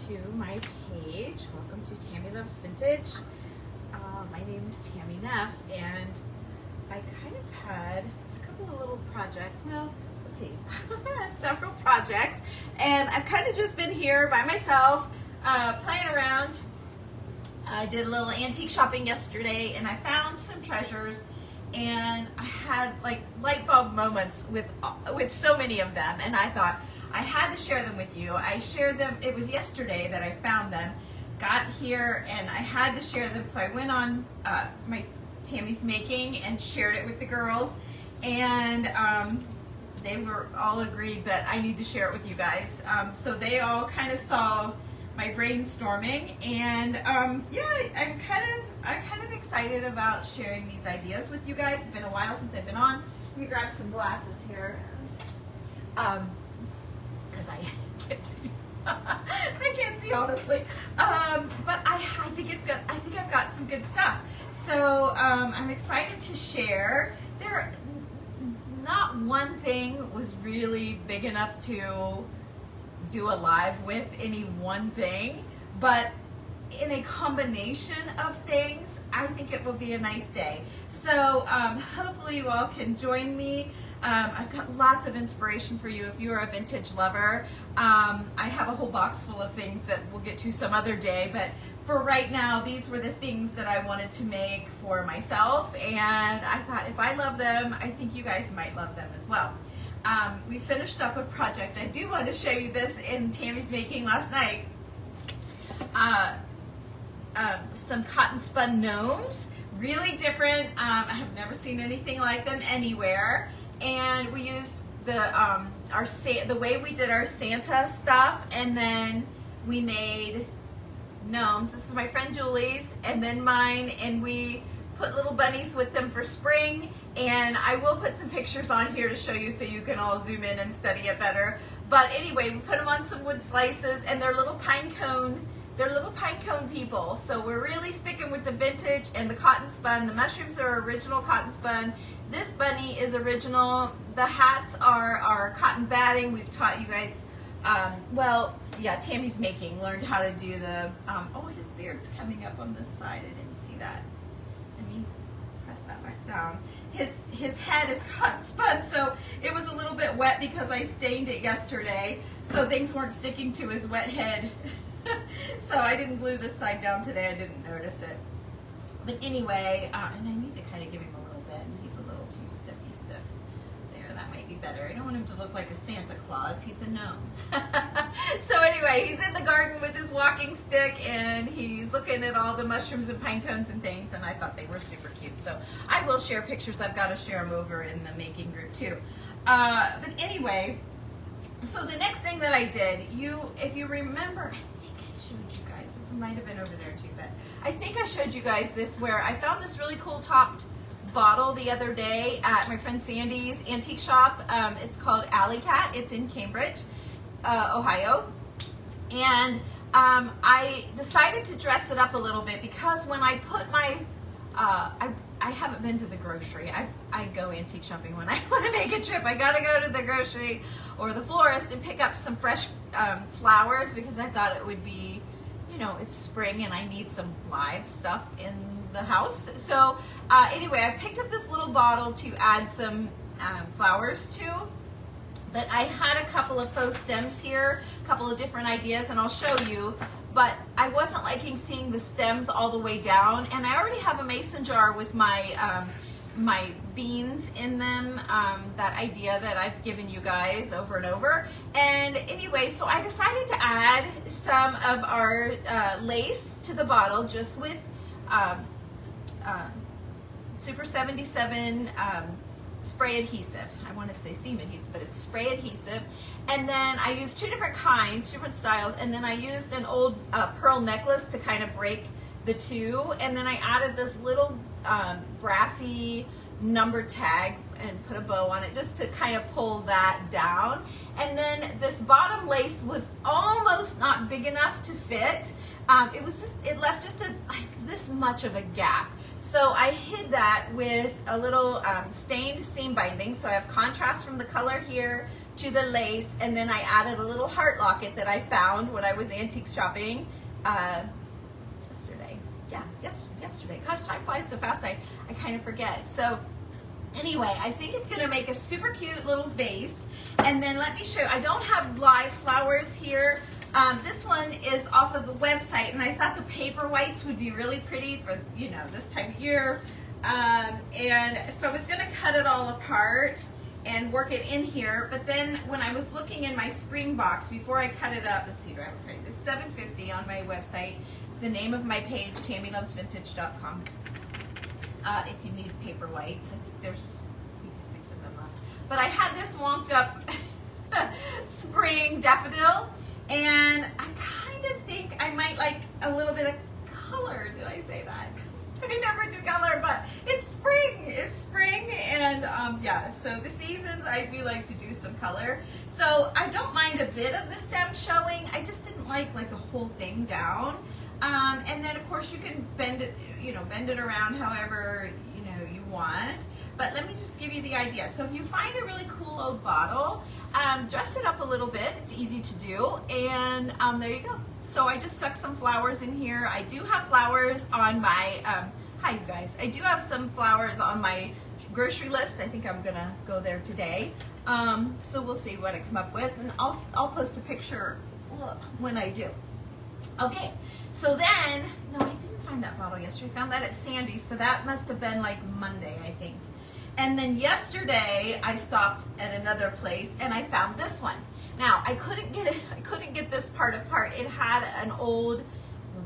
to my page. Welcome to Tammy Loves Vintage. My name is Tammy Neff, and I kind of had a couple of little projects. Well, let's see, I have several projects, and I've kind of just been here by myself, playing around. I did a little antique shopping yesterday, and I found some treasures, and I had like light bulb moments with so many of them, and I thought I had to share them with you. I shared them, it was yesterday that I found them, got here, and I had to share them, so I went on my Tammy's Making and shared it with the girls, and they were all agreed that I need to share it with you guys. So they all kind of saw my brainstorming, and yeah, I'm kind of excited about sharing these ideas with you guys. It's been a while since I've been on. Let me grab some glasses here, because I can't see. I can't see honestly, but I think it's good. I think I've got some good stuff. So I'm excited to share. Not one thing was really big enough to do a live with, any one thing, but in a combination of things, I think it will be a nice day. So hopefully you all can join me. I've got lots of inspiration for you if you are a vintage lover. I have a whole box full of things that we'll get to some other day, but for right now, these were the things that I wanted to make for myself, and I thought if I love them, I think you guys might love them as well. We finished up a project. I do want to show you this in Tammy's Making last night. Some cotton spun gnomes, really different. I have never seen anything like them anywhere. And we used the way we did our Santa stuff, and then we made gnomes. This is my friend Julie's, and then mine, and we put little bunnies with them for spring. And I will put some pictures on here to show you so you can all zoom in and study it better. But anyway, we put them on some wood slices, and they're little pine cone. They're little pine cone people. So we're really sticking with the vintage and the cotton spun. The mushrooms are original cotton spun. This bunny is original. The hats are cotton batting. We've taught you guys, well, yeah, Tammy's Making learned how to do the, oh, his beard's coming up on this side. I didn't see that. Let me press that back down. His head is cotton spun, so it was a little bit wet because I stained it yesterday, so things weren't sticking to his wet head. So I didn't glue this side down today. I didn't notice it. But anyway, and I need to kind of give him a little bit. He's a little too stiff. There, that might be better. I don't want him to look like a Santa Claus. He's a gnome. So anyway, he's in the garden with his walking stick, and he's looking at all the mushrooms and pine cones and things, and I thought they were super cute. So I will share pictures. I've got to share them over in the making group too. But anyway, so the next thing that I did, if you remember, showed you guys, this might have been over there too, but I think I showed you guys this where I found this really cool topped bottle the other day at my friend Sandy's antique shop. It's called Alley Cat. It's in Cambridge, Ohio. And I decided to dress it up a little bit because when I put my, I haven't been to the grocery. I go antique shopping when I want to make a trip. I gotta go to the grocery or the florist and pick up some fresh flowers because I thought it would be, you know, it's spring and I need some live stuff in the house. So anyway, I picked up this little bottle to add some flowers to. But I had a couple of faux stems here, a couple of different ideas, and I'll show you. But I wasn't liking seeing the stems all the way down, and I already have a mason jar with my my beans in them, that idea that I've given you guys over and over. And anyway, so I decided to add some of our lace to the bottle just with Super 77 spray adhesive. I want to say seam adhesive, but it's spray adhesive. And then I used two different kinds, different styles, and then I used an old pearl necklace to kind of break the two, and then I added this little brassy number tag and put a bow on it just to kind of pull that down. And then this bottom lace was almost not big enough to fit. It left just like this much of a gap. So I hid that with a little stained seam binding. So I have contrast from the color here to the lace, and then I added a little heart locket that I found when I was antique shopping yesterday. Yeah, yesterday. Gosh, time flies so fast, I kind of forget. So anyway, I think it's gonna make a super cute little vase. And then let me show you, I don't have live flowers here. This one is off of the website, and I thought the paper whites would be really pretty for, you know, this time of year. And so I was gonna cut it all apart and work it in here, but then when I was looking in my spring box before I cut it up, let's see, do I have a price? It's $7.50 on my website. It's the name of my page, TammyLovesVintage.com. If you need paper whites, I think there's maybe 6 of them left. But I had this wonked up spring daffodil, and I kind of think I might like a little bit of color. Did I say that? I never do color, but it's spring. It's spring, and yeah, so the seasons I do like to do some color. So I don't mind a bit of the stem showing. I just didn't like the whole thing down. And then of course you can bend it, you know, bend it around however, you know, you want. But let me just give you the idea. So if you find a really cool old bottle, dress it up a little bit. It's easy to do, and there you go. So I just stuck some flowers in here. I do have flowers on my, hi you guys. I do have some flowers on my grocery list. I think I'm gonna go there today. So we'll see what I come up with, and I'll post a picture when I do. Okay, so then, no, I didn't find that bottle yesterday. I found that at Sandy's, so that must have been like Monday, I think. And then yesterday, I stopped at another place and I found this one. Now, I couldn't get this part apart. It had an old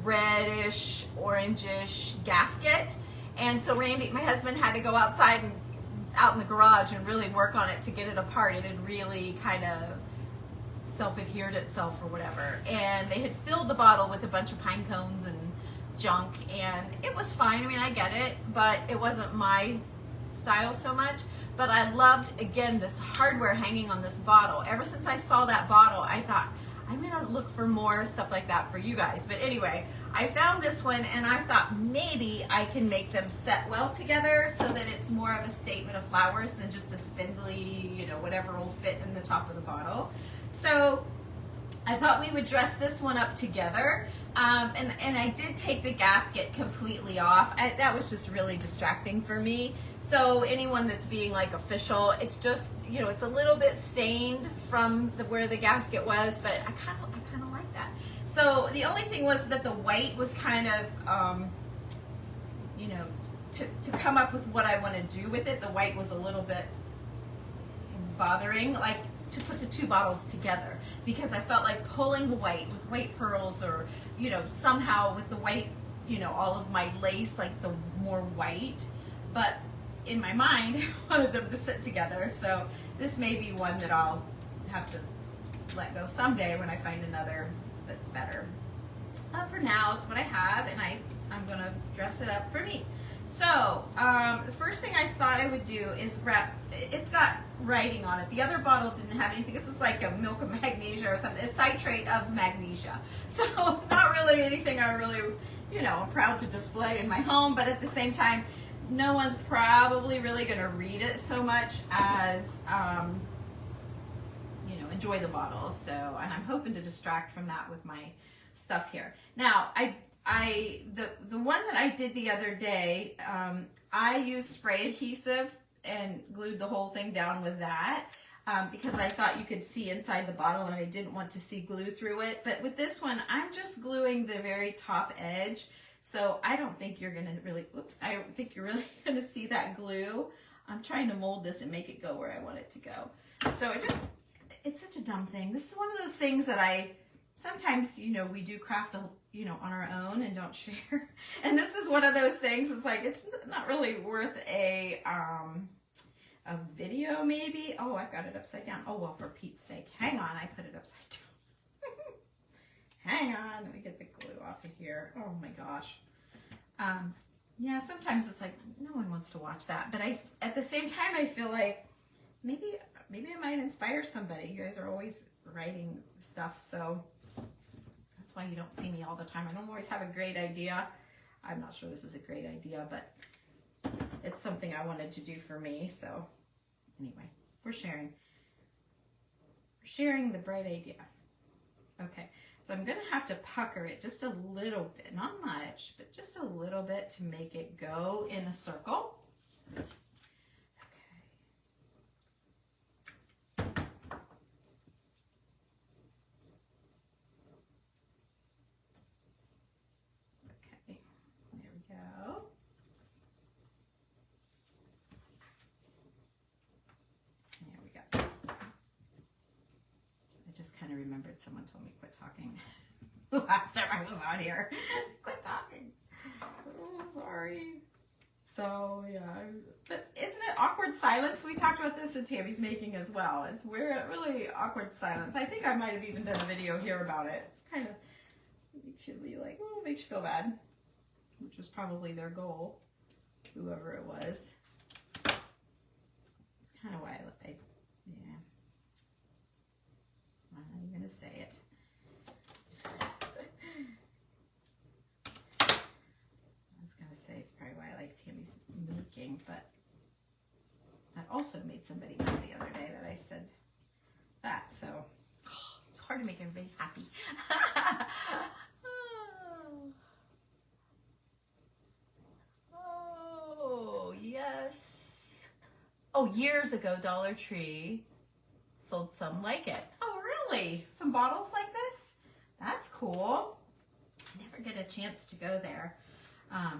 reddish, orangish gasket. And so Randy, my husband, had to go outside and out in the garage and really work on it to get it apart. It had really kind of self-adhered itself or whatever, and they had filled the bottle with a bunch of pine cones and junk, and it was fine. I mean, I get it, but it wasn't my style so much. But I loved, again, this hardware hanging on this bottle. Ever since I saw that bottle, I thought, I'm gonna look for more stuff like that for you guys. But anyway, I found this one, and I thought maybe I can make them set well together so that it's more of a statement of flowers than just a spindly, you know, whatever will fit in the top of the bottle. So I thought we would dress this one up together, and I did take the gasket completely off. That was just really distracting for me. So anyone that's being like official, it's just, you know, it's a little bit stained from where the gasket was, but I kind of like that. So the only thing was that the white was kind of, you know, to come up with what I want to do with it, the white was a little bit bothering, like to put the two bottles together, because I felt like pulling the white with white pearls, or, you know, somehow with the white, you know, all of my lace, like the more white, but in my mind, I wanted them to sit together. So this may be one that I'll have to let go someday when I find another that's better. For now, it's what I have, and I'm gonna dress it up for me. So the first thing I thought I would do is wrap. It's got writing on it. The other bottle didn't have anything. This is like a milk of magnesia or something. It's citrate of magnesia. So not really anything I really, you know, I'm proud to display in my home, but at the same time, no one's probably really going to read it so much as, you know, enjoy the bottle. So, and I'm hoping to distract from that with my stuff here. Now, the one that I did the other day, I used spray adhesive and glued the whole thing down with that, because I thought you could see inside the bottle and I didn't want to see glue through it. But with this one, I'm just gluing the very top edge. So I don't think you're gonna really, I don't think you're really gonna see that glue. I'm trying to mold this and make it go where I want it to go. So it's such a dumb thing. This is one of those things that sometimes, you know, we do craft, you know, on our own and don't share. And this is one of those things, it's like, it's not really worth a video maybe. Oh, I've got it upside down. Oh, well, for Pete's sake. Hang on, I put it upside down. Hang on, let me get the glue off of here. Oh my gosh. Yeah, sometimes it's like, no one wants to watch that. But at the same time, I feel like maybe I might inspire somebody. You guys are always writing stuff, so that's why you don't see me all the time. I don't always have a great idea. I'm not sure this is a great idea, but it's something I wanted to do for me. So anyway, we're sharing. sharing the bright idea. Okay, so I'm gonna have to pucker it just a little bit, not much, but just a little bit to make it go in a circle. Okay, there we go. There we go. I just kind of remembered someone told me quit talking last time I was on here. Quit talking. Oh, sorry. So yeah, but isn't it awkward silence? We talked about this in Tammy's making as well. It's weird, really awkward silence. I think I might have even done a video here about it. It's kind of makes you be like, oh, makes you feel bad, which was probably their goal, whoever it was. It's kind of why I yeah. I'm not even gonna say it. Say it's probably why I like Tammy's making, but that also made somebody mad the other day that I said that, so it's hard to make everybody happy. Oh, yes. Oh, years ago, Dollar Tree sold some like it. Oh, really? Some bottles like this? That's cool. I never get a chance to go there.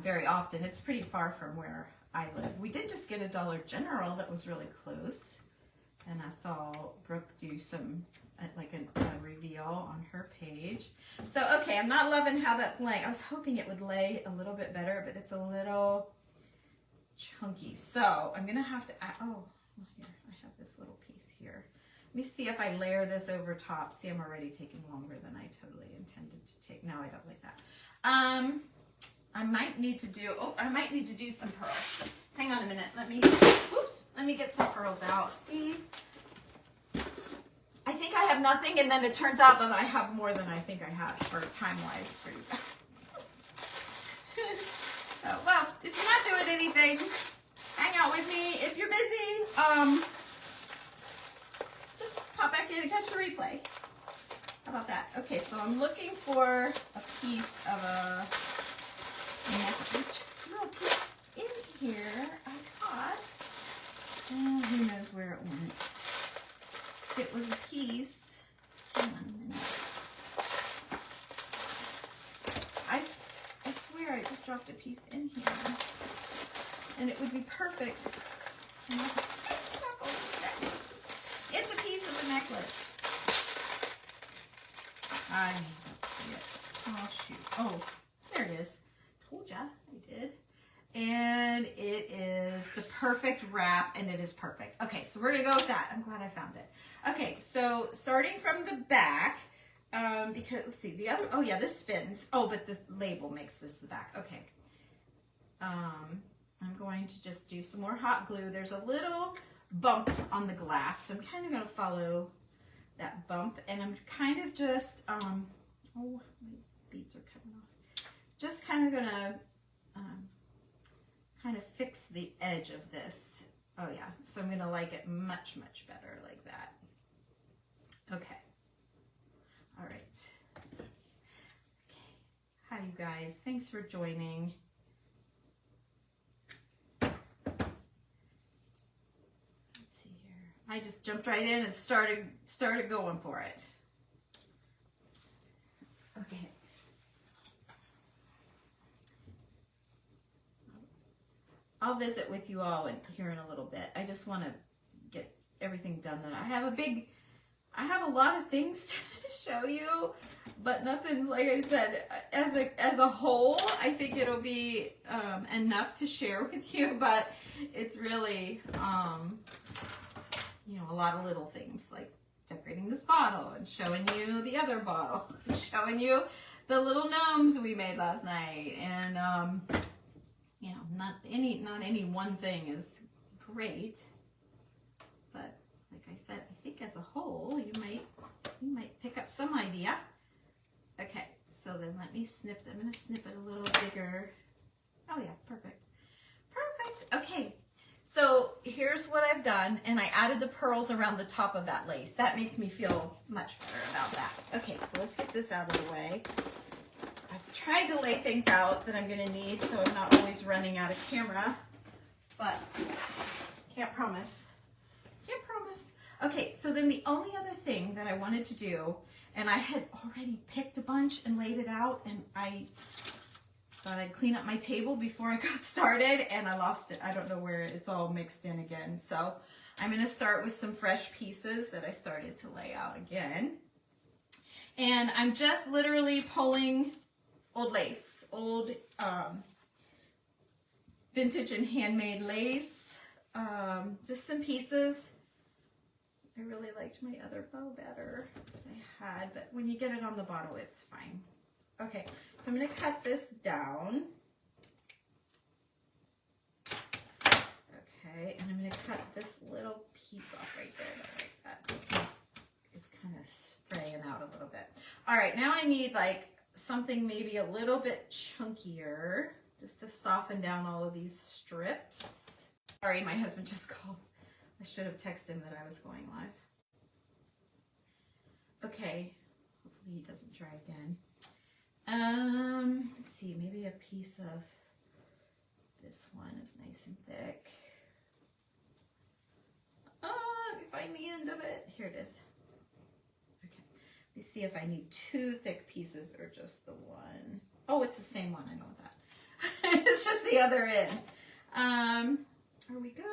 Very often. It's pretty far from where I live. We did just get a Dollar General that was really close, and I saw Brooke do some like a reveal on her page. So okay, I'm not loving how that's laying. I was hoping it would lay a little bit better, but it's a little chunky. So I'm gonna have to add, oh, here I have this little piece here. Let me see if I layer this over top. See, I'm already taking longer than I totally intended to take. No, I don't like that. I might need to do some pearls. Hang on a minute. Let me get some pearls out. See, I think I have nothing, and then it turns out that I have more than I think I have for time-wise for you guys. So, well, if you're not doing anything, hang out with me. If you're busy, just pop back in and catch the replay. How about that? Okay, so I'm looking for a piece of a necklace. I just threw a piece in here. I thought, oh, who knows where it went. It was a piece. Hang on a minute. I swear I just dropped a piece in here, and it would be perfect. It's a piece of a necklace. I don't see it. Oh shoot. Oh, there it is. Told ya I did. And it is the perfect wrap, and it is perfect. Okay, so we're gonna go with that. I'm glad I found it. Okay, so starting from the back, because let's see, the other, oh yeah, this spins. Oh, but the label makes this the back. Okay. I'm going to just do some more hot glue. There's a little bump on the glass, so I'm kind of gonna follow that bump, and I'm kind of just, oh, my beads are coming off. Just kind of gonna kind of fix the edge of this. Oh yeah, so I'm gonna like it much, much better like that. Okay. All right. Okay. Hi, you guys. Thanks for joining. Let's see here. I just jumped right in and started going for it. Okay. I'll visit with you all here in a little bit. I just want to get everything done that I have a lot of things to show you, but nothing, like I said, as a whole, I think it'll be enough to share with you, but it's really, you know, a lot of little things like decorating this bottle and showing you the other bottle, and showing you the little gnomes we made last night, and you know, not any one thing is great, but like I said, I think as a whole, you might pick up some idea. Okay, so then let me snip. I'm going to snip it a little bigger. Oh yeah, perfect, perfect. Okay, So here's what I've done, and I added the pearls around the top of that lace. That makes me feel much better about that. Okay, so let's get this out of the way. I've tried to lay things out that I'm gonna need so I'm not always running out of camera, but can't promise. Can't promise. Okay, so then the only other thing that I wanted to do, and I had already picked a bunch and laid it out, and I thought I'd clean up my table before I got started, and I lost it. I don't know where it's all mixed in again. So I'm gonna start with some fresh pieces that I started to lay out again. And I'm just literally pulling old lace, old vintage and handmade lace, just some pieces. I really liked my other bow better than I had, but when you get it on the bottle, it's fine. Okay, so I'm going to cut this down. Okay, and I'm going to cut this little piece off right there. I like that. It's kind of spraying out a little bit. All right, now I need like something maybe a little bit chunkier just to soften down all of these strips. Sorry, my husband just called. I should have texted him that I was going live. Okay, hopefully he doesn't try again. Let's see, maybe a piece of this one is nice and thick. Let me find the end of it. Here it is. Okay, let me see if I need two thick pieces or just the one. Oh, it's the same one, I know that. It's just the other end. Are we good?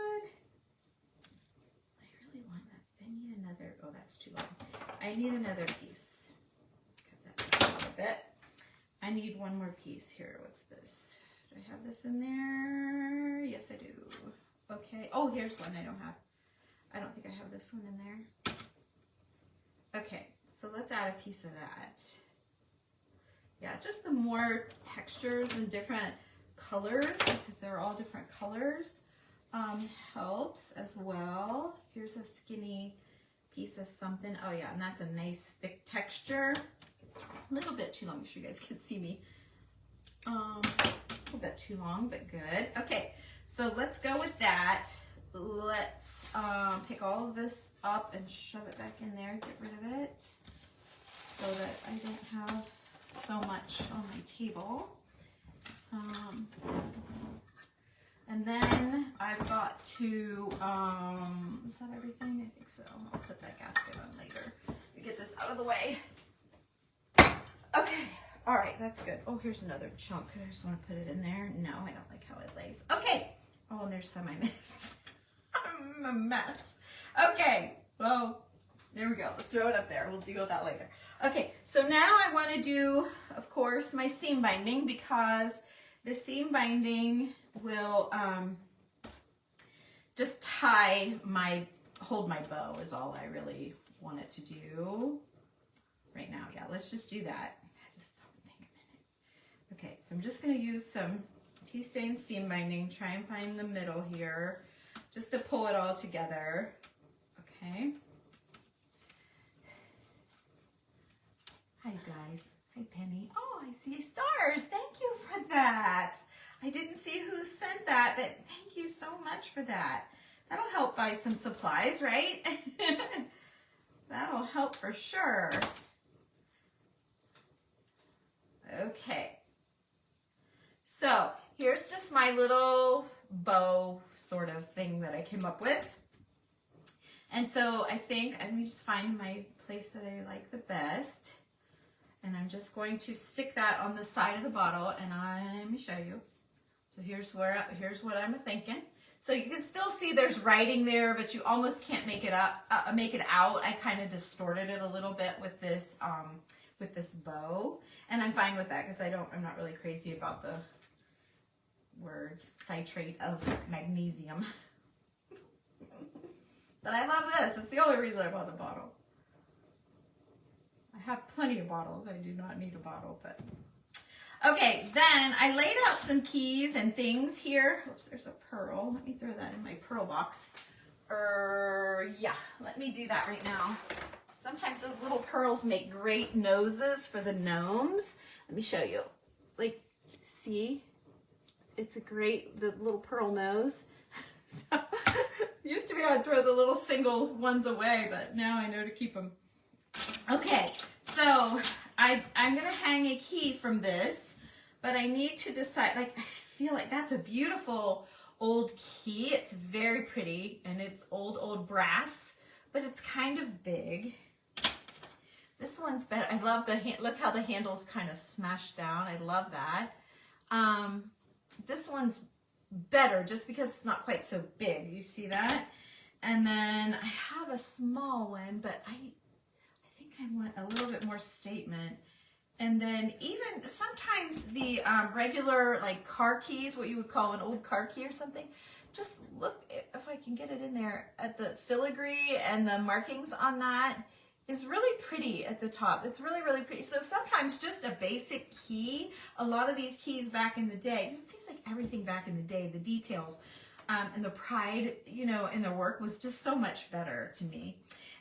I really want that. I need another, oh, that's too long. I need another piece. Cut that down a little bit. I need one more piece here. What's this? Do I have this in there? Yes, I do. Okay. Oh, here's one I don't have. I don't think I have this one in there. Okay, so let's add a piece of that. Yeah, just the more textures and different colors, because they're all different colors, helps as well. Here's a skinny piece of something. Oh yeah, and that's a nice thick texture. A little bit too long, so you guys can see me. A little bit too long, but good. Okay, so let's go with that. Let's pick all of this up and shove it back in there, get rid of it, so that I don't have so much on my table. And then I've got to, is that everything? I think so. I'll put that gasket on later. We get this out of the way. Okay, all right, that's good. Oh, here's another chunk. I just want to put it in there. No, I don't like how it lays. Okay. Oh, and there's some I missed. I'm a mess. Okay, well, there we go. Let's throw it up there. We'll deal with that later. Okay, so now I want to do, of course, my seam binding, because the seam binding will just hold my bow is all I really want it to do right now. Yeah, let's just do that. I had to stop and think a minute. Okay, so I'm just going to use some tea stain seam binding, try and find the middle here, just to pull it all together. Okay. Hi guys. Hi Penny. Oh, I see stars. Thank you for that. I didn't see who sent that, but thank you so much for that. That'll help buy some supplies, right? That'll help for sure. Okay. So here's just my little bow sort of thing that I came up with. And so I think let me just find my place that I like the best. And I'm just going to stick that on the side of the bottle, and let me show you. So here's what I'm thinking. So you can still see there's writing there, but you almost can't make it out. I kind of distorted it a little bit with this bow, and I'm fine with that because I'm not really crazy about the words citrate of magnesium. But I love this. It's the only reason I bought the bottle. I have plenty of bottles. I do not need a bottle, but okay. Then I laid out some keys and things here. Oops, there's a pearl. Let me throw that in my pearl box. Yeah, let me do that right now. Sometimes those little pearls make great noses for the gnomes. Let me show you. Like, see? It's the little pearl nose. So Maybe I'd throw the little single ones away, but now I know to keep them. Okay, so I'm gonna hang a key from this, but I need to decide, like, I feel like that's a beautiful old key. It's very pretty, and it's old brass, but it's kind of big. This one's better. I love the look how the handle's kind of smashed down. I love that. This one's better just because it's not quite so big. You see that? And then I have a small one, but I think I want a little bit more statement. And then even sometimes the regular like car keys, what you would call an old car key or something, just look if I can get it in there at the filigree and the markings on that is really pretty at the top. It's really, really pretty. So sometimes just a basic key, a lot of these keys back in the day, it seems like everything back in the day, the details and the pride, you know, in their work was just so much better to me.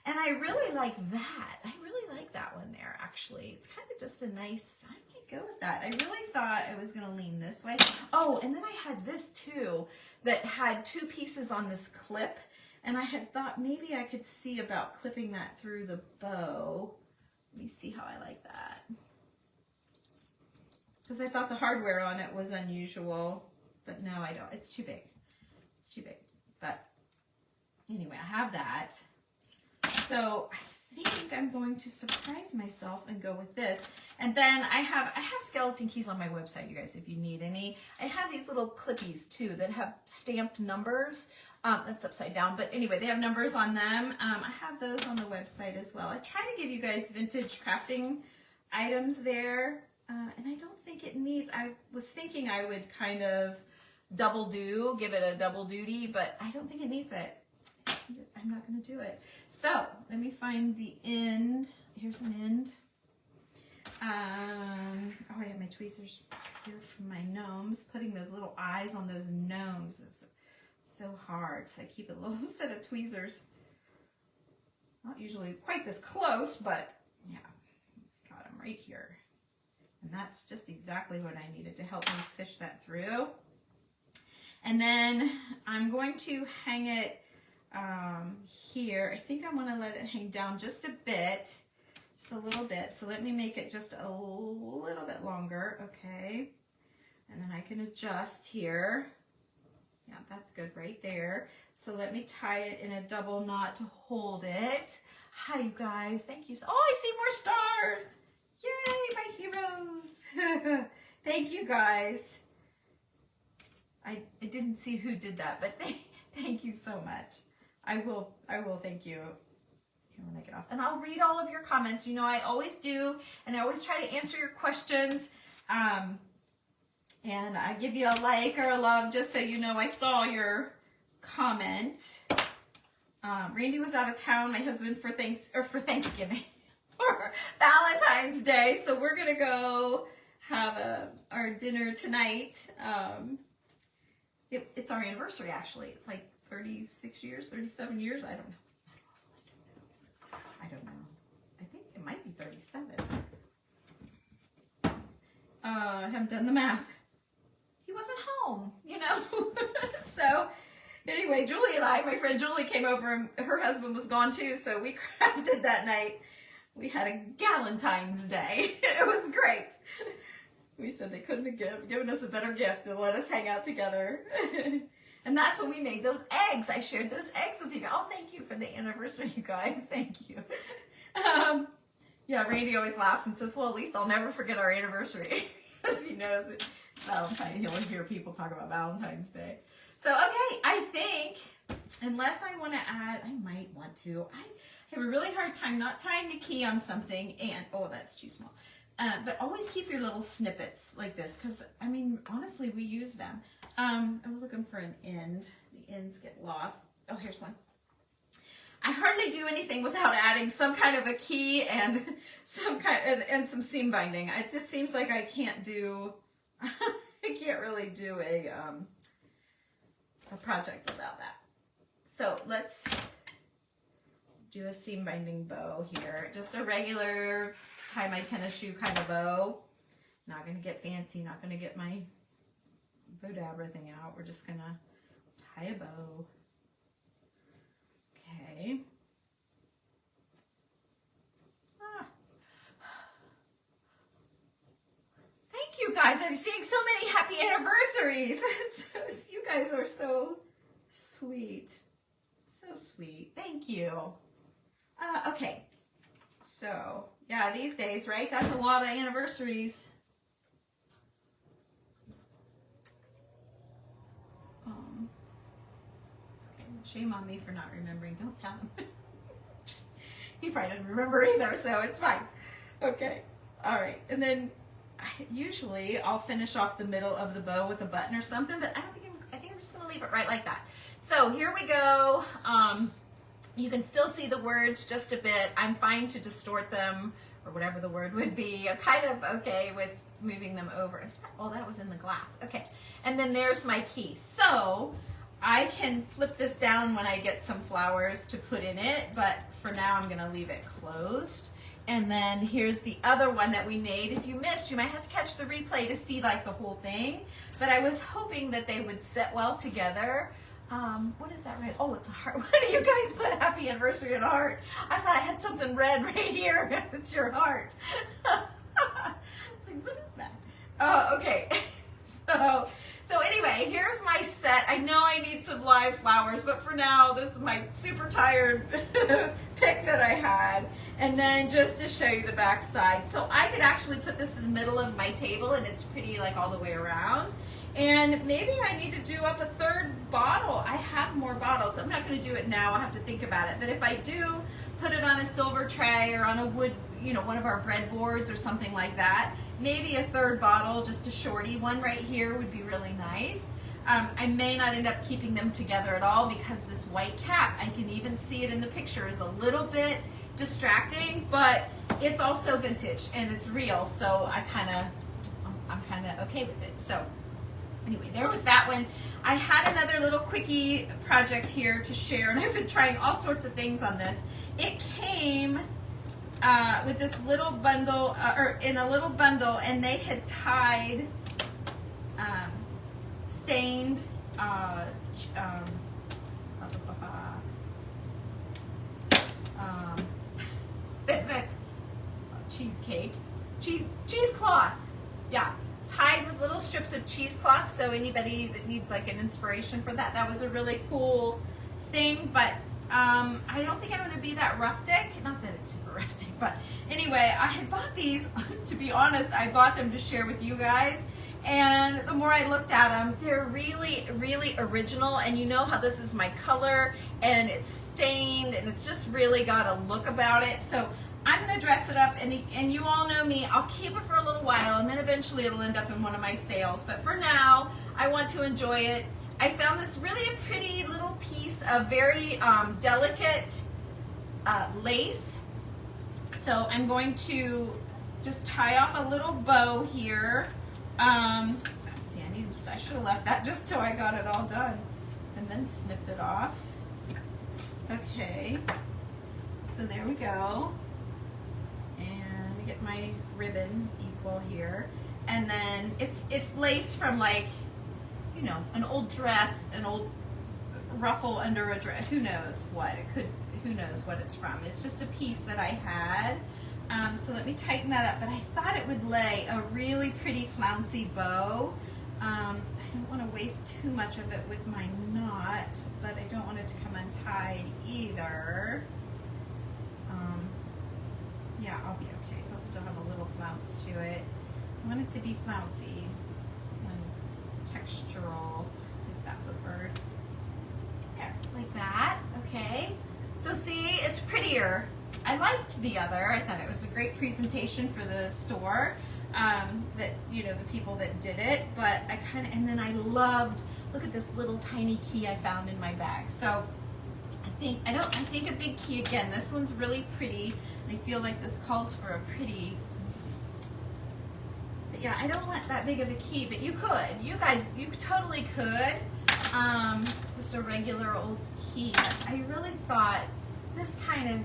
And I really like that. I really like that one there, actually. It's kind of just a nice, I might go with that. I really thought I was gonna lean this way. Oh, and then I had this too, that had two pieces on this clip. And I had thought maybe I could see about clipping that through the bow. Let me see how I like that. Because I thought the hardware on it was unusual, but no, I don't. It's too big. It's too big. But anyway, I have that. So I think I'm going to surprise myself and go with this. And then I have skeleton keys on my website, you guys, if you need any. I have these little clippies too that have stamped numbers. That's upside down, but anyway, they have numbers on them. I have those on the website as well. I try to give you guys vintage crafting items there, and I don't think it needs, I was thinking I would kind of give it a double duty, but I don't think it needs it. I'm not going to do it. So let me find the end. Here's an end. Oh, I have my tweezers here from my gnomes. Putting those little eyes on those gnomes is so hard, so I keep a little set of tweezers. Not usually quite this close, but yeah, got them right here. And that's just exactly what I needed to help me fish that through. And then I'm going to hang it here. I think I want to let it hang down just a bit, just a little bit. So let me make it just a little bit longer, okay? And then I can adjust here. Yeah, that's good right there. So let me tie it in a double knot to hold it. Hi, you guys. Thank you. Oh, I see more stars. Yay, my heroes. Thank you, guys. I didn't see who did that, but thank you so much. I will thank you here when I get off. And I'll read all of your comments. You know, I always do, and I always try to answer your questions. And I give you a like or a love just so you know I saw your comment. Randy was out of town, my husband, for Thanksgiving, for Valentine's Day. So we're gonna go have our dinner tonight. It's our anniversary, actually. It's like 36 years, 37 years. I don't know. I don't know. I think it might be 37. I haven't done the math. He wasn't home, you know. So anyway, Julie and I, my friend Julie came over and her husband was gone too, so we crafted that night. We had a Galentine's Day. It was great. We said they couldn't have given us a better gift than let us hang out together. And that's when we made those eggs. I shared those eggs with you. Oh, thank you for the anniversary, you guys. Thank you. Yeah, Randy always laughs and says, well, at least I'll never forget our anniversary. Because he knows it. Valentine's, he'll hear people talk about Valentine's Day. So, okay, I think, unless I want to add, I might want to. I have a really hard time not tying the key on something and, oh, that's too small. But always keep your little snippets like this because, I mean, honestly, we use them. I was looking for an end. The ends get lost. Oh, here's one. I hardly do anything without adding some kind of a key and some seam binding. It just seems like I can't do, I can't really do a project without that. So let's do a seam binding bow here. Just a regular tie my tennis shoe kind of bow. Not gonna get fancy, not gonna get my Vodabra thing out. We're just gonna tie a bow. anniversaries. You guys are so sweet. So sweet. Thank you. Okay. So, yeah, these days, right? That's a lot of anniversaries. Shame on me for not remembering. Don't tell him. He probably doesn't remember either, so it's fine. Okay. All right. And then usually I'll finish off the middle of the bow with a button or something, but I think I'm just going to leave it right like that. So here we go. You can still see the words just a bit. I'm fine to distort them or whatever the word would be. I'm kind of okay with moving them over. Oh, that was in the glass. Okay. And then there's my key. So I can flip this down when I get some flowers to put in it, but for now I'm going to leave it closed. And then here's the other one that we made. If you missed, you might have to catch the replay to see like the whole thing, but I was hoping that they would sit well together. What is that red? Oh, it's a heart. Why do you guys put happy anniversary in a heart? I thought I had something red right here. It's your heart. Like, what is that? Okay. So anyway, here's my set. I know I need some live flowers, but for now, this is my super tired pick that I had. And then just to show you the back side. So I could actually put this in the middle of my table and it's pretty like all the way around. And maybe I need to do up a third bottle. I have more bottles. I'm not going to do it now. I'll have to think about it. But if I do put it on a silver tray or on a wood, you know, one of our bread boards or something like that, maybe a third bottle, just a shorty one right here would be really nice. I may not end up keeping them together at all because this white cap, I can even see it in the picture, is a little bit distracting, but it's also vintage and it's real, so I'm kind of okay with it. So anyway, there was that one. I had another little quickie project here to share, and I've been trying all sorts of things on this. It came with this little bundle, or in a little bundle, and they had tied stained is it cheesecake? Cheesecloth. Yeah, tied with little strips of cheesecloth. So anybody that needs like an inspiration for that, that was a really cool thing. But I don't think I'm going to be that rustic. Not that it's super rustic, but anyway, I had bought these. To be honest, I bought them to share with you guys. And the more I looked at them, they're really, really original. And you know how this is my color, and it's stained, and it's just really got a look about it. So I'm going to dress it up, and you all know me. I'll keep it for a little while, and then eventually it'll end up in one of my sales. But for now, I want to enjoy it. I found this really pretty little piece of very delicate lace. So I'm going to just tie off a little bow here. See, I should have left that just till I got it all done and then snipped it off. Okay, so there we go. And we get my ribbon equal here. And then it's lace from, like, you know, an old dress, an old ruffle under a dress, who knows what it could, who knows what it's from. It's just a piece that I had. So let me tighten that up, but I thought it would lay a really pretty flouncy bow. I don't want to waste too much of it with my knot, but I don't want it to come untied either. Yeah, I'll be okay. It'll still have a little flounce to it. I want it to be flouncy and textural, if that's a word. There, like that, okay. So see, it's prettier. I liked the other. I thought it was a great presentation for the store, that, you know, the people that did it, but I kind of, and then I loved, look at this little tiny key I found in my bag. So I think a big key again. This one's really pretty. I feel like this calls for a pretty, let me see. But yeah, I don't want that big of a key, but you could. You guys, you totally could. Just a regular old key. I really thought this kind of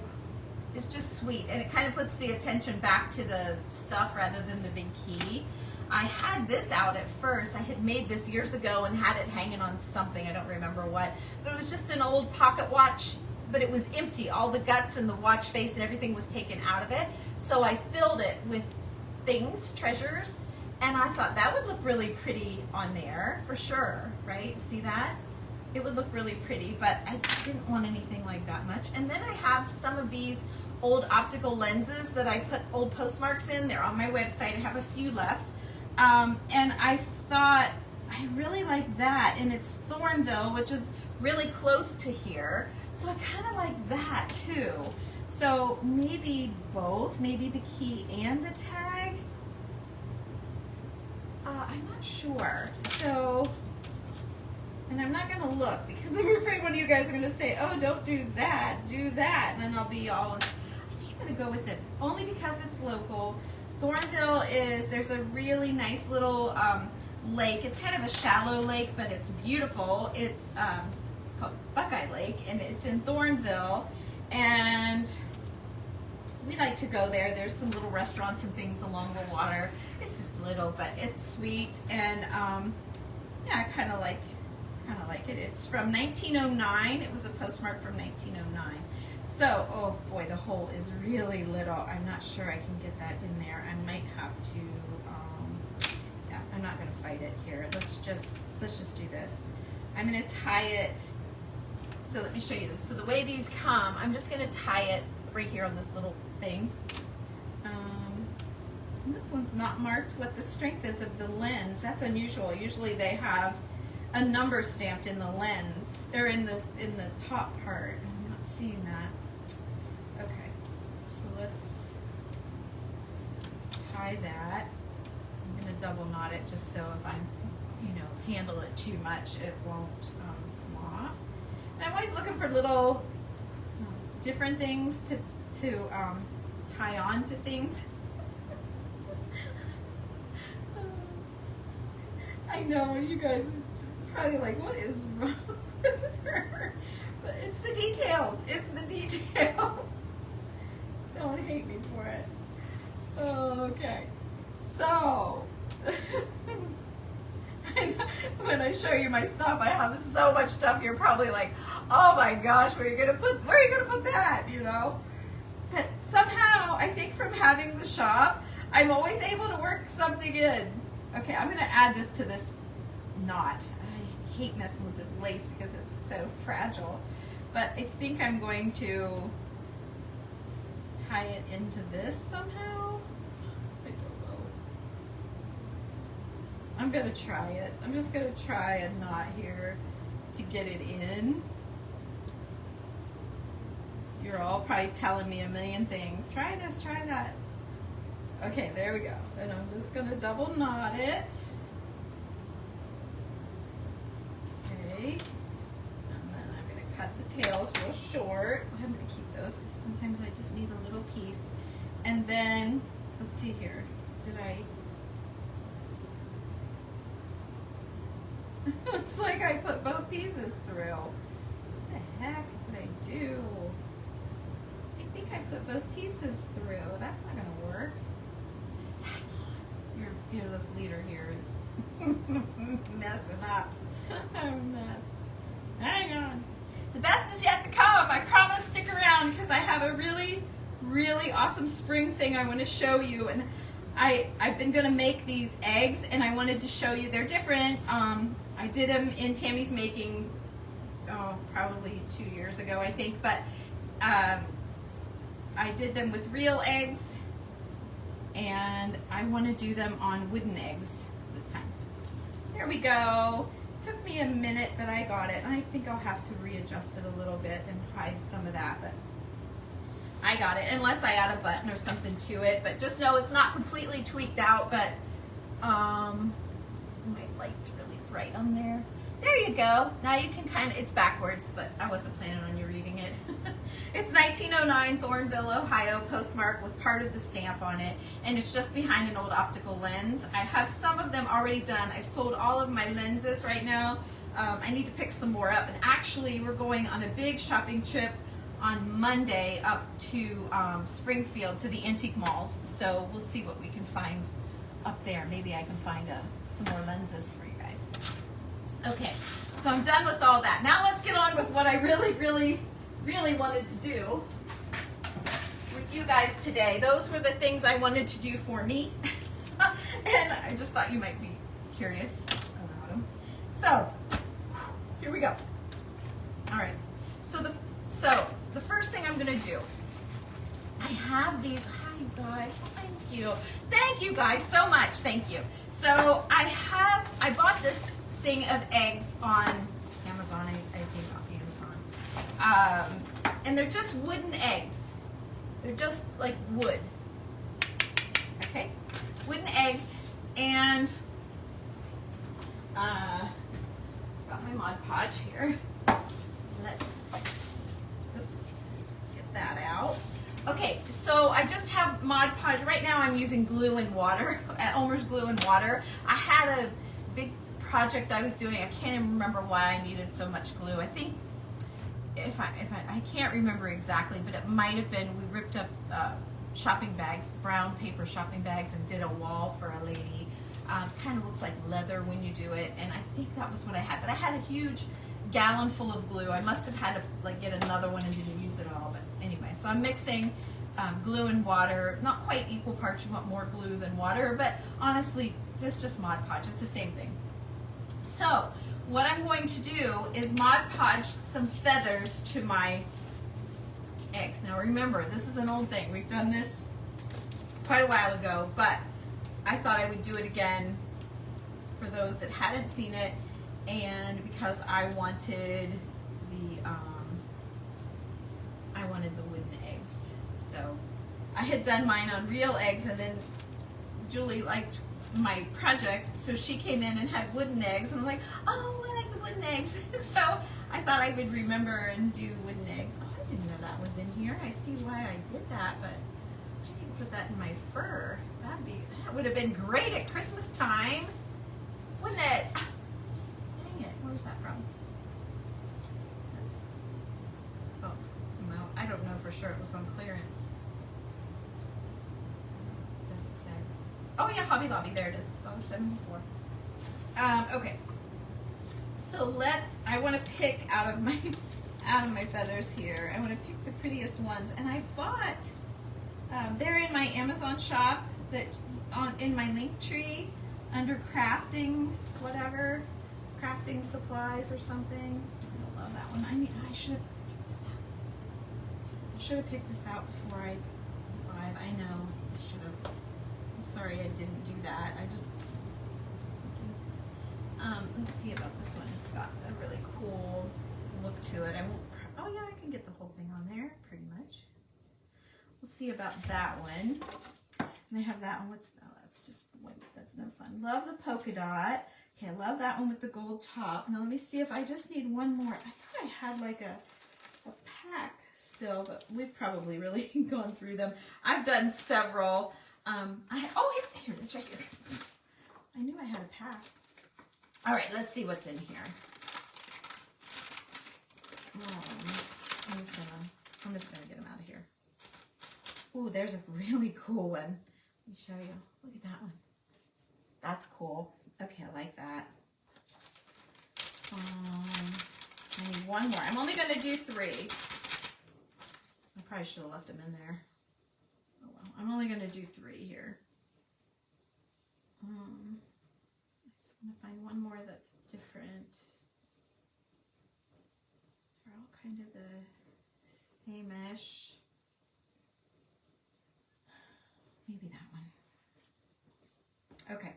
is just sweet, and it kind of puts the attention back to the stuff rather than the big key. I had this out at first. I had made this years ago and had it hanging on something. I don't remember what, but it was just an old pocket watch, but it was empty. All the guts and the watch face and everything was taken out of it. So I filled it with things, treasures, And I thought that would look really pretty on there for sure, right? See that? It would look really pretty, but I didn't want anything like that much. And then I have some of these old optical lenses that I put old postmarks in. They're on my website. I have a few left. And I thought I really like that. And it's Thornville, which is really close to here. So I kind of like that too. So maybe both, maybe the key and the tag. I'm not sure. So, and I'm not gonna look because I'm afraid one of you guys are gonna say, oh, don't do that, do that. And then I'll be all, I think I'm gonna go with this, only because it's local. Thornville is, there's a really nice little lake. It's kind of a shallow lake, but it's beautiful. It's called Buckeye Lake, and it's in Thornville. And we like to go there. There's some little restaurants and things along the water. It's just little, but it's sweet, and yeah, I kind of like it. It's from 1909. It was a postmark from 1909. So, oh boy, the hole is really little. I'm not sure I can get that in there. I might have to. Yeah, I'm not going to fight it here. Let's just do this. I'm going to tie it. So let me show you this. So the way these come, I'm just going to tie it right here on this little thing. And this one's not marked what the strength is of the lens. That's unusual. Usually they have a number stamped in the lens, or in the top part. I'm not seeing that. Okay, so let's tie that. I'm going to double knot it just so if I, handle it too much, it won't come off. And I'm always looking for little different things to tie on to things. I know you guys are probably like, what is wrong with her? But it's the details. It's the details. Don't hate me for it. Okay. So when I show you my stuff, I have so much stuff. You're probably like, oh my gosh, where are you gonna put that? But somehow I think from having the shop, I'm always able to work something in. Okay, I'm gonna add this to this knot. I hate messing with this lace because it's so fragile. But I think I'm going to tie it into this somehow. I don't know. I'm gonna try it. I'm just gonna try a knot here to get it in. You're all probably telling me a million things. Try this, try that. Okay, there we go. And I'm just gonna double knot it. Okay. And then I'm gonna cut the tails real short. I'm gonna keep those because sometimes I just need a little piece. And then, let's see here. It's like I put both pieces through. What the heck did I do? I think I put both pieces through. That's not gonna work. Your fearless leader here is messing up. I'm a mess. Hang on. The best is yet to come. I promise, stick around because I have a really, really awesome spring thing I want to show you. And I've been going to make these eggs, and I wanted to show you. They're different. I did them in Tammy's Making, probably 2 years ago, I think. But I did them with real eggs, and I want to do them on wooden eggs this time. There we go. Took me a minute, but I got it. I think I'll have to readjust it a little bit and hide some of that, but I got it, unless I add a button or something to it. But just know it's not completely tweaked out, but my light's really bright on there. There you go. Now you can kind of, it's backwards, but I wasn't planning on you reading it. It's 1909 Thornville, Ohio postmark with part of the stamp on it, and it's just behind an old optical lens. I have some of them already done. I've sold all of my lenses right now. I need to pick some more up, and actually we're going on a big shopping trip on Monday up to Springfield to the antique malls, so we'll see what we can find up there. Maybe I can find some more lenses for you guys. Okay, so I'm done with all that. Now let's get on with what I really wanted to do with you guys today. Those were the things I wanted to do for me. And I just thought you might be curious about them. So here we go. All right. So the first thing I'm gonna do, I have these. Hi you guys. Thank you guys so much. Thank you. So I bought this thing of eggs on Amazon. I think off Amazon. And they're just wooden eggs. They're just like wood. Okay, wooden eggs, and got my Mod Podge here. Let's get that out. Okay, so I just have Mod Podge. Right now I'm using glue and water, Elmer's glue and water. I had a big project I was doing. I can't even remember why I needed so much glue. I think if I can't remember exactly, but it might have been we ripped up shopping bags, brown paper shopping bags, and did a wall for a lady. Kind of looks like leather when you do it, and I think that was what I had. But I had a huge gallon full of glue. I must have had to like get another one and didn't use it all. But anyway, so I'm mixing glue and water. Not quite equal parts. You want more glue than water, but honestly, just Mod Podge. It's the same thing. So what I'm going to do is Mod Podge some feathers to my eggs. Now remember, this is an old thing. We've done this quite a while ago, but I thought I would do it again for those that hadn't seen it, and because I wanted the wooden eggs. So I had done mine on real eggs, and then Julie liked my project, so she came in and had wooden eggs, and I'm like, oh, I like the wooden eggs. So I thought I would remember and do wooden eggs. Oh, I didn't know that was in here. I see why I did that, but I need to put that in my fur. That would have been great at Christmas time, wouldn't it? Dang it, where's that from? Let's see what it says. Oh, no, I don't know for sure. It was on clearance. It doesn't say. Oh yeah, Hobby Lobby, there it is, $1.74. Okay, so I want to pick out of my feathers here. I want to pick the prettiest ones, and I bought, they're in my Amazon shop, that in my link tree under crafting, whatever, crafting supplies or something. I don't love that one. I should have picked this out. I should have picked this out before I live. I know, I should have. I'm sorry I didn't do that. Let's see about this one. It's got a really cool look to it. Oh yeah, I can get the whole thing on there, pretty much. We'll see about that one. And I have that one. That's just white. That's no fun. Love the polka dot. Okay, I love that one with the gold top. Now let me see if I just need one more. I thought I had like a pack still, but we've probably really gone through them. I've done several. Here it is right here. I knew I had a pack. All right, let's see what's in here. I'm just gonna get them out of here. Ooh, there's a really cool one. Let me show you. Look at that one. That's cool. Okay, I like that. I need one more. I'm only gonna do 3. I probably should have left them in there. Oh well. I'm only gonna do 3 here. I just want to find one more that's different. They're all kind of the same-ish. Maybe that one. Okay.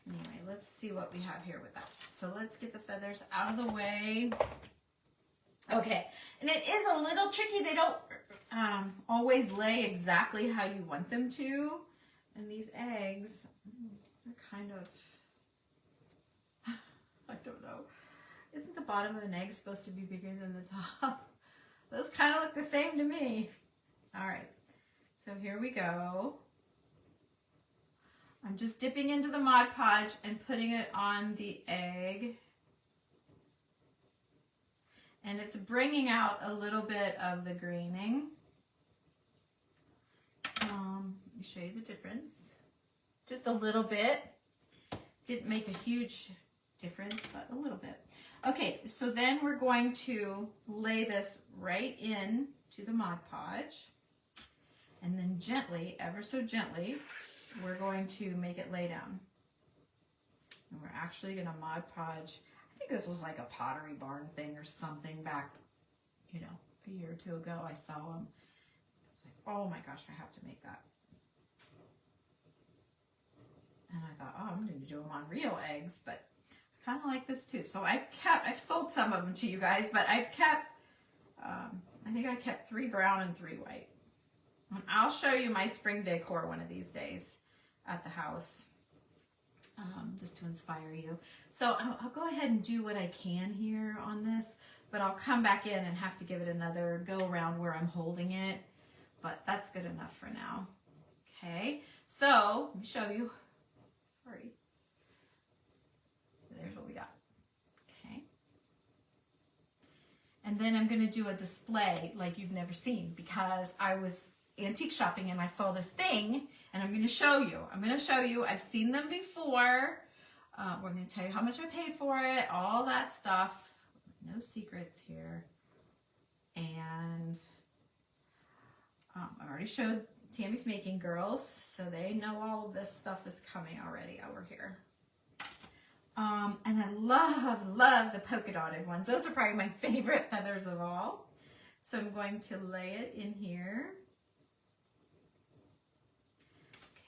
Anyway, let's see what we have here with that. So let's get the feathers out of the way. Okay, and it is a little tricky. They don't always lay exactly how you want them to. And these eggs, they're kind of, I don't know. Isn't the bottom of an egg supposed to be bigger than the top? Those kind of look the same to me. All right, so here we go. I'm just dipping into the Mod Podge and putting it on the egg. And it's bringing out a little bit of the graining. Let me show you the difference. Just a little bit. Didn't make a huge difference, but a little bit. Okay, so then we're going to lay this right in to the Mod Podge. And then gently, ever so gently, we're going to make it lay down. And we're actually going to Mod Podge. I think this was like a Pottery Barn thing or something back, you know, a year or two ago. I saw them. I was like, oh my gosh, I have to make that. And I thought, oh, I'm going to do them on real eggs, but I kind of like this too. So I've sold some of them to you guys, but I've kept, I think I kept 3 brown and 3 white. And I'll show you my spring decor one of these days at the house, just to inspire you. So I'll go ahead and do what I can here on this, but I'll come back in and have to give it another go around where I'm holding it, but that's good enough for now. Okay, so let me show you. Sorry. There's what we got. Okay. And then I'm going to do a display like you've never seen, because I was antique shopping and I saw this thing, and I'm going to show you. I've seen them before. We're going to tell you how much I paid for it, all that stuff. No secrets here. And I already showed Tammy's Making Girls, so they know all of this stuff is coming already over here. And I love the polka dotted ones. Those are probably my favorite feathers of all. So I'm going to lay it in here.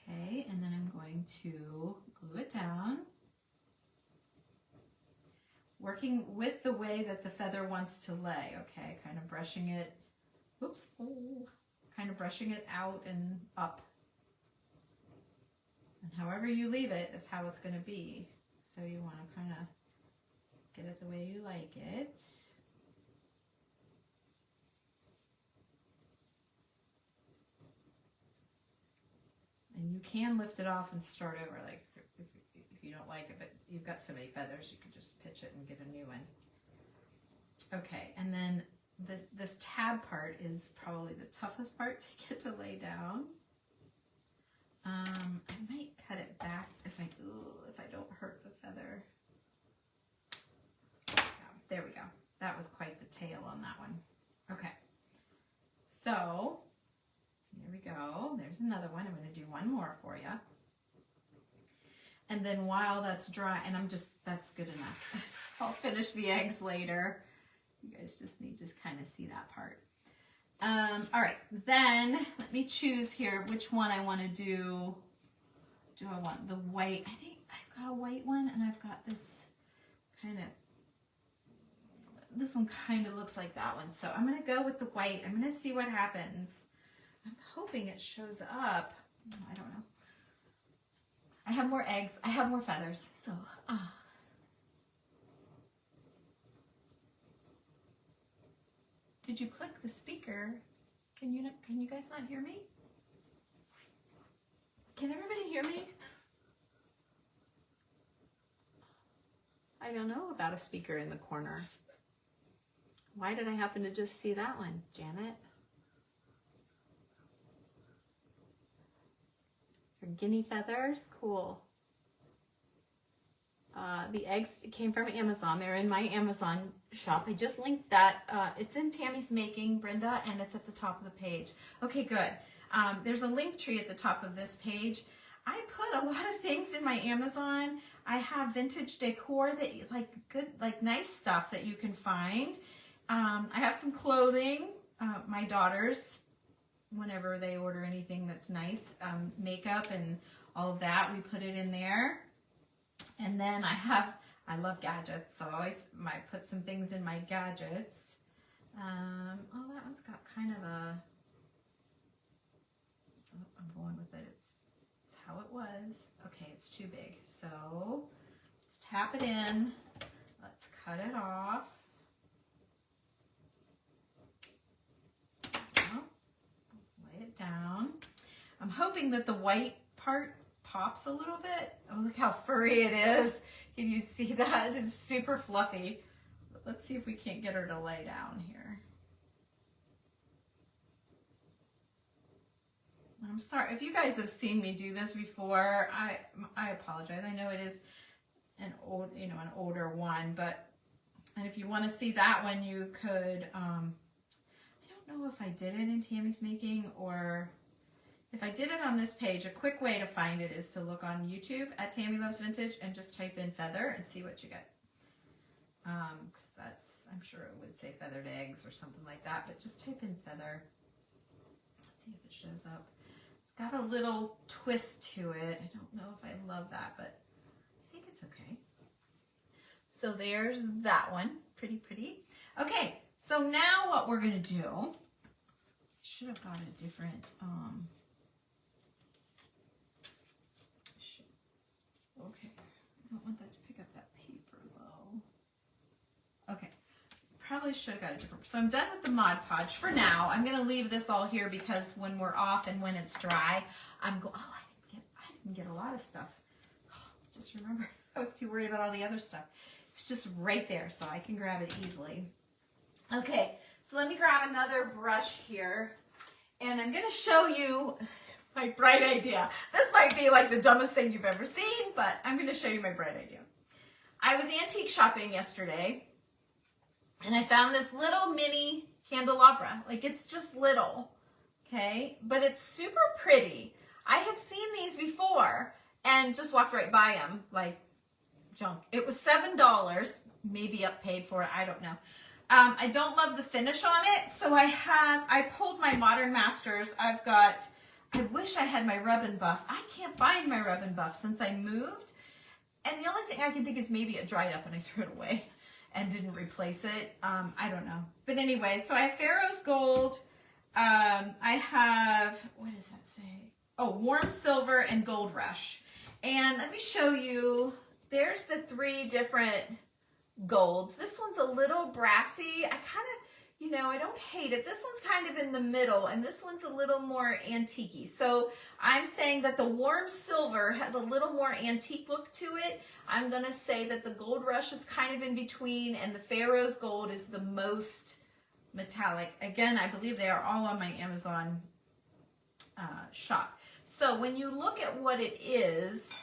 Okay, and then I'm going to glue it down. Working with the way that the feather wants to lay, okay, kind of brushing it, oops, oh, kind of brushing it out and up. And however you leave it is how it's going to be. So you want to kind of get it the way you like it. And you can lift it off and start over, like if you don't like it, but you've got so many feathers, you can just pitch it and get a new one. Okay, and then this tab part is probably the toughest part to get to lay down. I might cut it back if I don't hurt the feather. Yeah, there we go. That was quite the tail on that one. Okay, so there we go. There's another one. I'm going to do one more for you. And then while that's dry, and that's good enough. I'll finish the eggs later. You guys just need to kind of see that part. All right, then let me choose here which one I want to do. Do I want the white? I think I've got a white one, and I've got this one kind of looks like that one. So I'm going to go with the white. I'm going to see what happens. I'm hoping it shows up. I don't know. I have more eggs. I have more feathers. So, Did you click the speaker? Can you guys not hear me? Can everybody hear me? I don't know about a speaker in the corner. Why did I happen to just see that one, Janet? For guinea feathers, cool. The eggs came from Amazon. They're in my Amazon shop. I just linked that. It's in Tammy's Making, Brenda, and it's at the top of the page. Okay, good. There's a link tree at the top of this page. I put a lot of things in my Amazon. I have vintage decor that like nice stuff that you can find. I have some clothing. My daughters, whenever they order anything that's nice, makeup and all of that, we put it in there. And then I love gadgets, so I always might put some things in my gadgets. Oh, that one's got kind of a, oh, I'm going with it. It's how it was. Okay, it's too big. So let's tap it in. Let's cut it off. Lay it down. I'm hoping that the white part pops a little bit. Oh, look how furry it is. Can you see that? It's super fluffy. Let's see if we can't get her to lay down here. I'm sorry. If you guys have seen me do this before, I apologize. I know it is an old, an older one, and if you want to see that one, you could, I don't know if I did it in Tammy's Making or if I did it on this page, a quick way to find it is to look on YouTube at Tammy Loves Vintage and just type in feather and see what you get. Because that's, I'm sure it would say feathered eggs or something like that, but just type in feather. Let's see if it shows up. It's got a little twist to it. I don't know if I love that, but I think it's okay. So there's that one. Pretty, pretty. Okay, so now what we're going to do, I should have got a different, okay, I don't want that to pick up that paper though. Okay, probably should have got a different, so I'm done with the Mod Podge for now. I'm going to leave this all here because when we're off and when it's dry, I'm going, oh, I didn't get a lot of stuff. Just remember, I was too worried about all the other stuff. It's just right there, so I can grab it easily. Okay, so let me grab another brush here, and I'm going to show you my bright idea. This might be like the dumbest thing you've ever seen, but I'm going to show you my bright idea. I was antique shopping yesterday, and I found this little mini candelabra. Like, it's just little, okay? But it's super pretty. I have seen these before and just walked right by them like junk. It was $7, maybe up paid for it, I don't know. I don't love the finish on it, so I pulled my Modern Masters. I wish I had my Rub and Buff. I can't find my Rub and Buff since I moved, and the only thing I can think is maybe it dried up and I threw it away and didn't replace it. I don't know. But anyway, so I have Pharaoh's Gold. I have, what does that say? Oh, Warm Silver and Gold Rush. And let me show you, there's the 3 different golds. This one's a little brassy. I kind of, I don't hate it. This one's kind of in the middle, and this one's a little more antique-y. So I'm saying that the Warm Silver has a little more antique look to it. I'm going to say that the Gold Rush is kind of in between, and the Pharaoh's Gold is the most metallic. Again, I believe they are all on my Amazon shop. So when you look at what it is,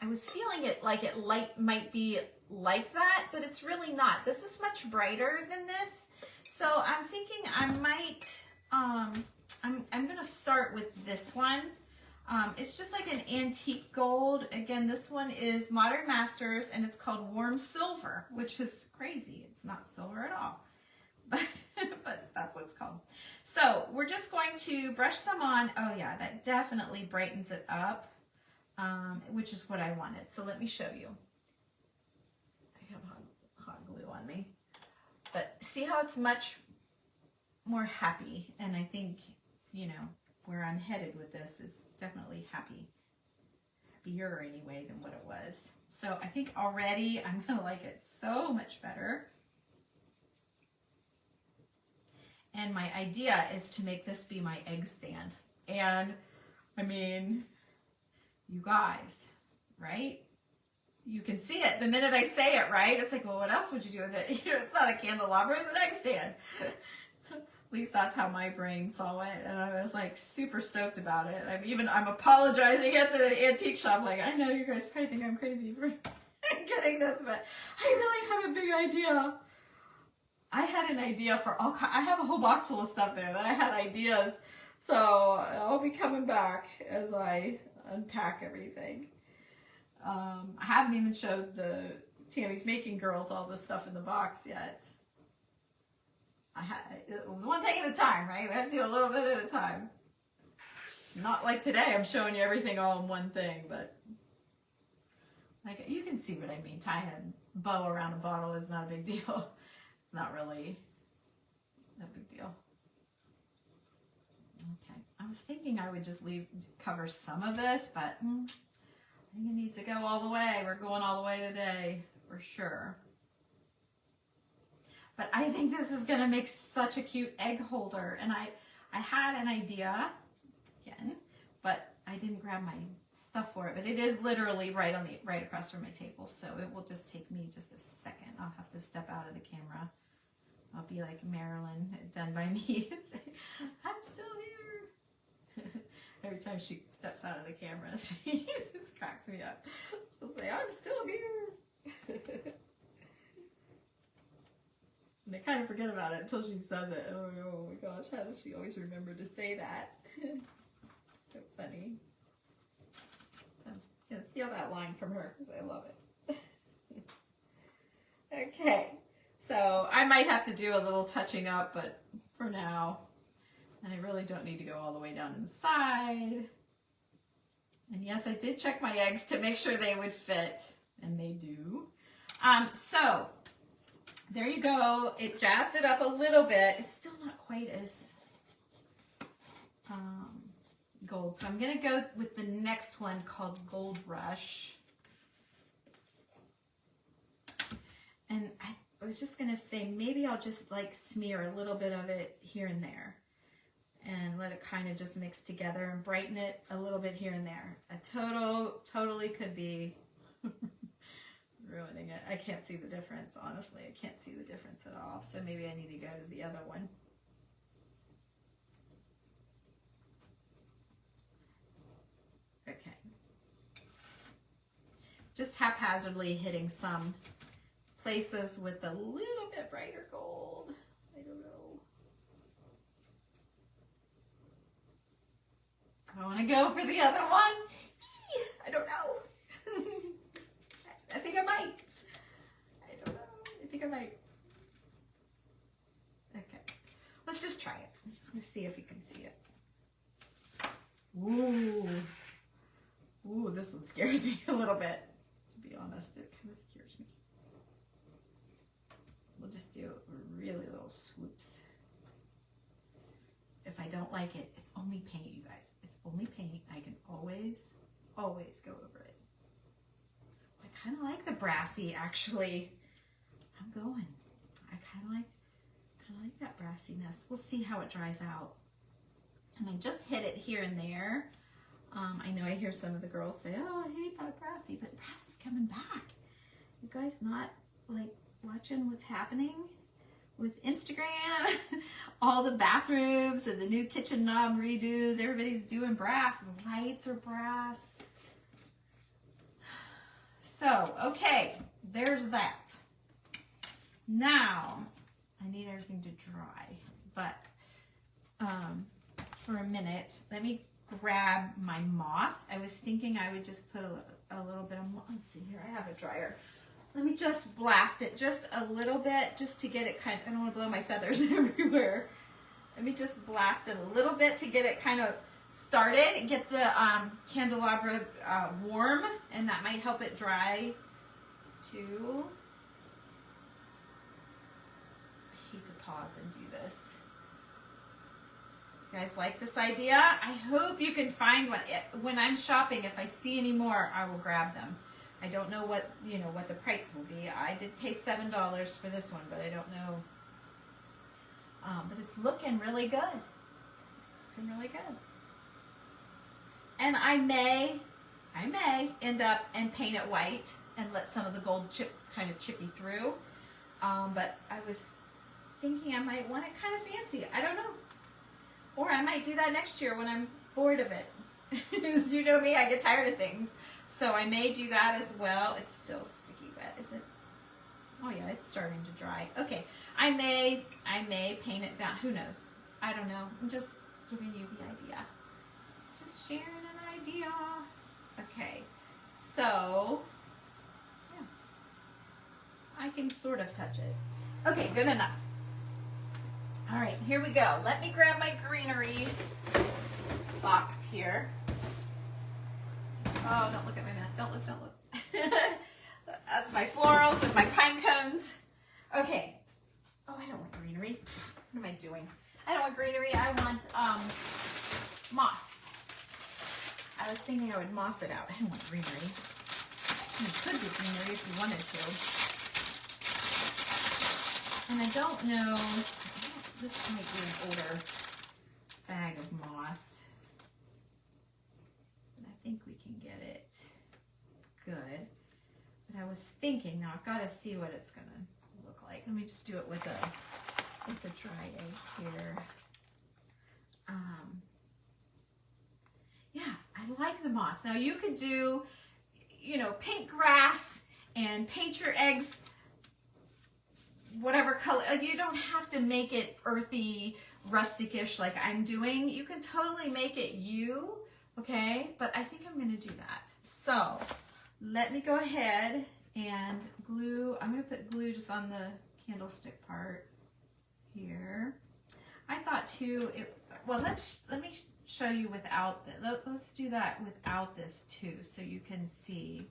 I was feeling it like it might be like that, but it's really not. This is much brighter than this. So I'm thinking I might, I'm going to start with this one. It's just like an antique gold. Again, this one is Modern Masters, and it's called Warm Silver, which is crazy. It's not silver at all, but that's what it's called. So we're just going to brush some on. Oh yeah, that definitely brightens it up. Which is what I wanted. So let me show you. I have hot glue on me. But see how it's much more happy. And I think, where I'm headed with this is definitely happier anyway than what it was. So I think already I'm going to like it so much better. And my idea is to make this be my egg stand. And I mean, you guys, right? You can see it the minute I say it, right? It's like, well, what else would you do with it? It's not a candelabra, it's an egg stand. At least that's how my brain saw it. And I was like super stoked about it. I'm apologizing at the antique shop. Like, I know you guys probably think I'm crazy for getting this, but I really have a big idea. I had an idea for I have a whole box full of stuff there that I had ideas. So I'll be coming back as I unpack everything. I haven't even showed the Tammy's Making girls all this stuff in the box yet. One thing at a time, right? We have to do a little bit at a time. Not like today, I'm showing you everything all in one thing, but like you can see what I mean. Tying a bow around a bottle is not a big deal. It's not really a big deal. Okay, I was thinking I would just cover some of this, but I think it needs to go all the way. We're going all the way today, for sure. But I think this is going to make such a cute egg holder. And I had an idea, again, but I didn't grab my stuff for it. But it is literally right across from my table. So it will just take me just a second. I'll have to step out of the camera. I'll be like Marilyn, done by me, and say, I'm still here. Every time she steps out of the camera, she just cracks me up. She'll say, I'm still here. And I kind of forget about it until she says it. Oh my gosh, how does she always remember to say that? So funny. I'm gonna steal that line from her because I love it. Okay, so I might have to do a little touching up, but for now, and I really don't need to go all the way down inside. And yes, I did check my eggs to make sure they would fit, and they do. So there you go. It jazzed it up a little bit. It's still not quite as gold. So I'm gonna go with the next one called Gold Rush. And I was just gonna say, maybe I'll just like smear a little bit of it here and there and let it kind of just mix together and brighten it a little bit here and there. Totally could be ruining it. I can't see the difference, honestly. I can't see the difference at all. So maybe I need to go to the other one. Okay. Just haphazardly hitting some places with a little bit brighter gold. I don't know. I want to go for the other one. I don't know. I think I might. I don't know. I think I might. Okay. Let's just try it. Let's see if you can see it. Ooh. Ooh, this one scares me a little bit. To be honest, it kind of scares me. We'll just do really little swoops. If I don't like it, it's only paint, you guys. It's only paint. I can always go over it. I kind of like the brassy, actually. I'm going. I kind of like that brassiness. We'll see how it dries out. And I just hit it here and there. I know I hear some of the girls say, oh, I hate that brassy, but brass is coming back. You guys not like watching what's happening with Instagram? All the bathrooms and the new kitchen knob redos, everybody's doing brass. The lights are brass. So, okay, there's that. Now, I need everything to dry, but for a minute, let me grab my moss. I was thinking I would just put a little bit of moss. Let's see here, I have a dryer. Let me just blast it just a little bit just to get it kind of, I don't want to blow my feathers everywhere. Let me just blast it a little bit to get it kind of started, get the candelabra warm, and that might help it dry too. I hate to pause and do this. You guys like this idea? I hope you can find one. When I'm shopping, if I see any more, I will grab them. I don't know what the price will be. I did pay $7 for this one, but I don't know. But it's looking really good. It's looking really good. And I may end up and paint it white and let some of the gold kind of chippy through. But I was thinking I might want it kind of fancy. I don't know. Or I might do that next year when I'm bored of it. As you know me, I get tired of things. So I may do that as well. It's still sticky wet, is it? Oh yeah, it's starting to dry. Okay, I may paint it down. Who knows? I don't know. I'm just giving you the idea. Just sharing an idea. Okay, so yeah, I can sort of touch it. Okay, good enough. All right, here we go. Let me grab my greenery box here. Oh, don't look at my mess. Don't look. That's my florals with my pine cones. Okay. Oh, I don't want greenery. What am I doing? I don't want greenery. I want moss. I was thinking I would moss it out. I don't want greenery. You could do greenery if you wanted to. And I don't know. This might be an older bag of moss. But I think we can get it good. But I was thinking, now I've got to see what it's going to look like. Let me just do it with a dry egg here. Yeah, I like the moss. Now you could do, paint grass and paint your eggs whatever color. You don't have to make it earthy, rustic-ish like I'm doing. You can totally make it you, okay? But I think I'm gonna do that. So let me go ahead and glue. I'm gonna put glue just on the candlestick part here. I thought too, well, let me show you without this. Let's do that without this too, so you can see.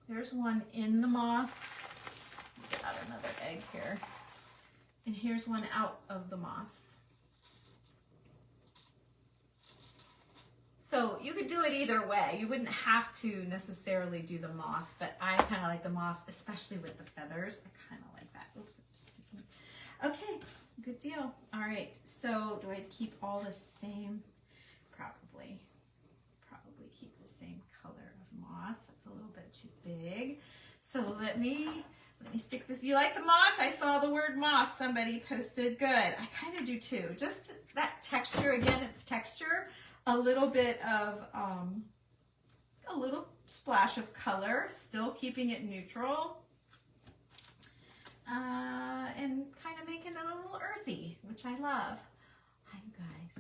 There's one in the moss. Get out another egg here. And here's one out of the moss. So you could do it either way. You wouldn't have to necessarily do the moss, but I kind of like the moss, especially with the feathers. I kind of like that. Oops, I'm sticking. Okay, good deal. All right, so do I keep all the same? Probably keep the same color of moss. That's a little bit too big. So let me stick this. You like the moss? I saw the word moss. Somebody posted. Good. I kind of do too. Just that texture. Again, it's texture. A little bit of a little splash of color. Still keeping it neutral. And kind of making it a little earthy, which I love. Hi, you guys.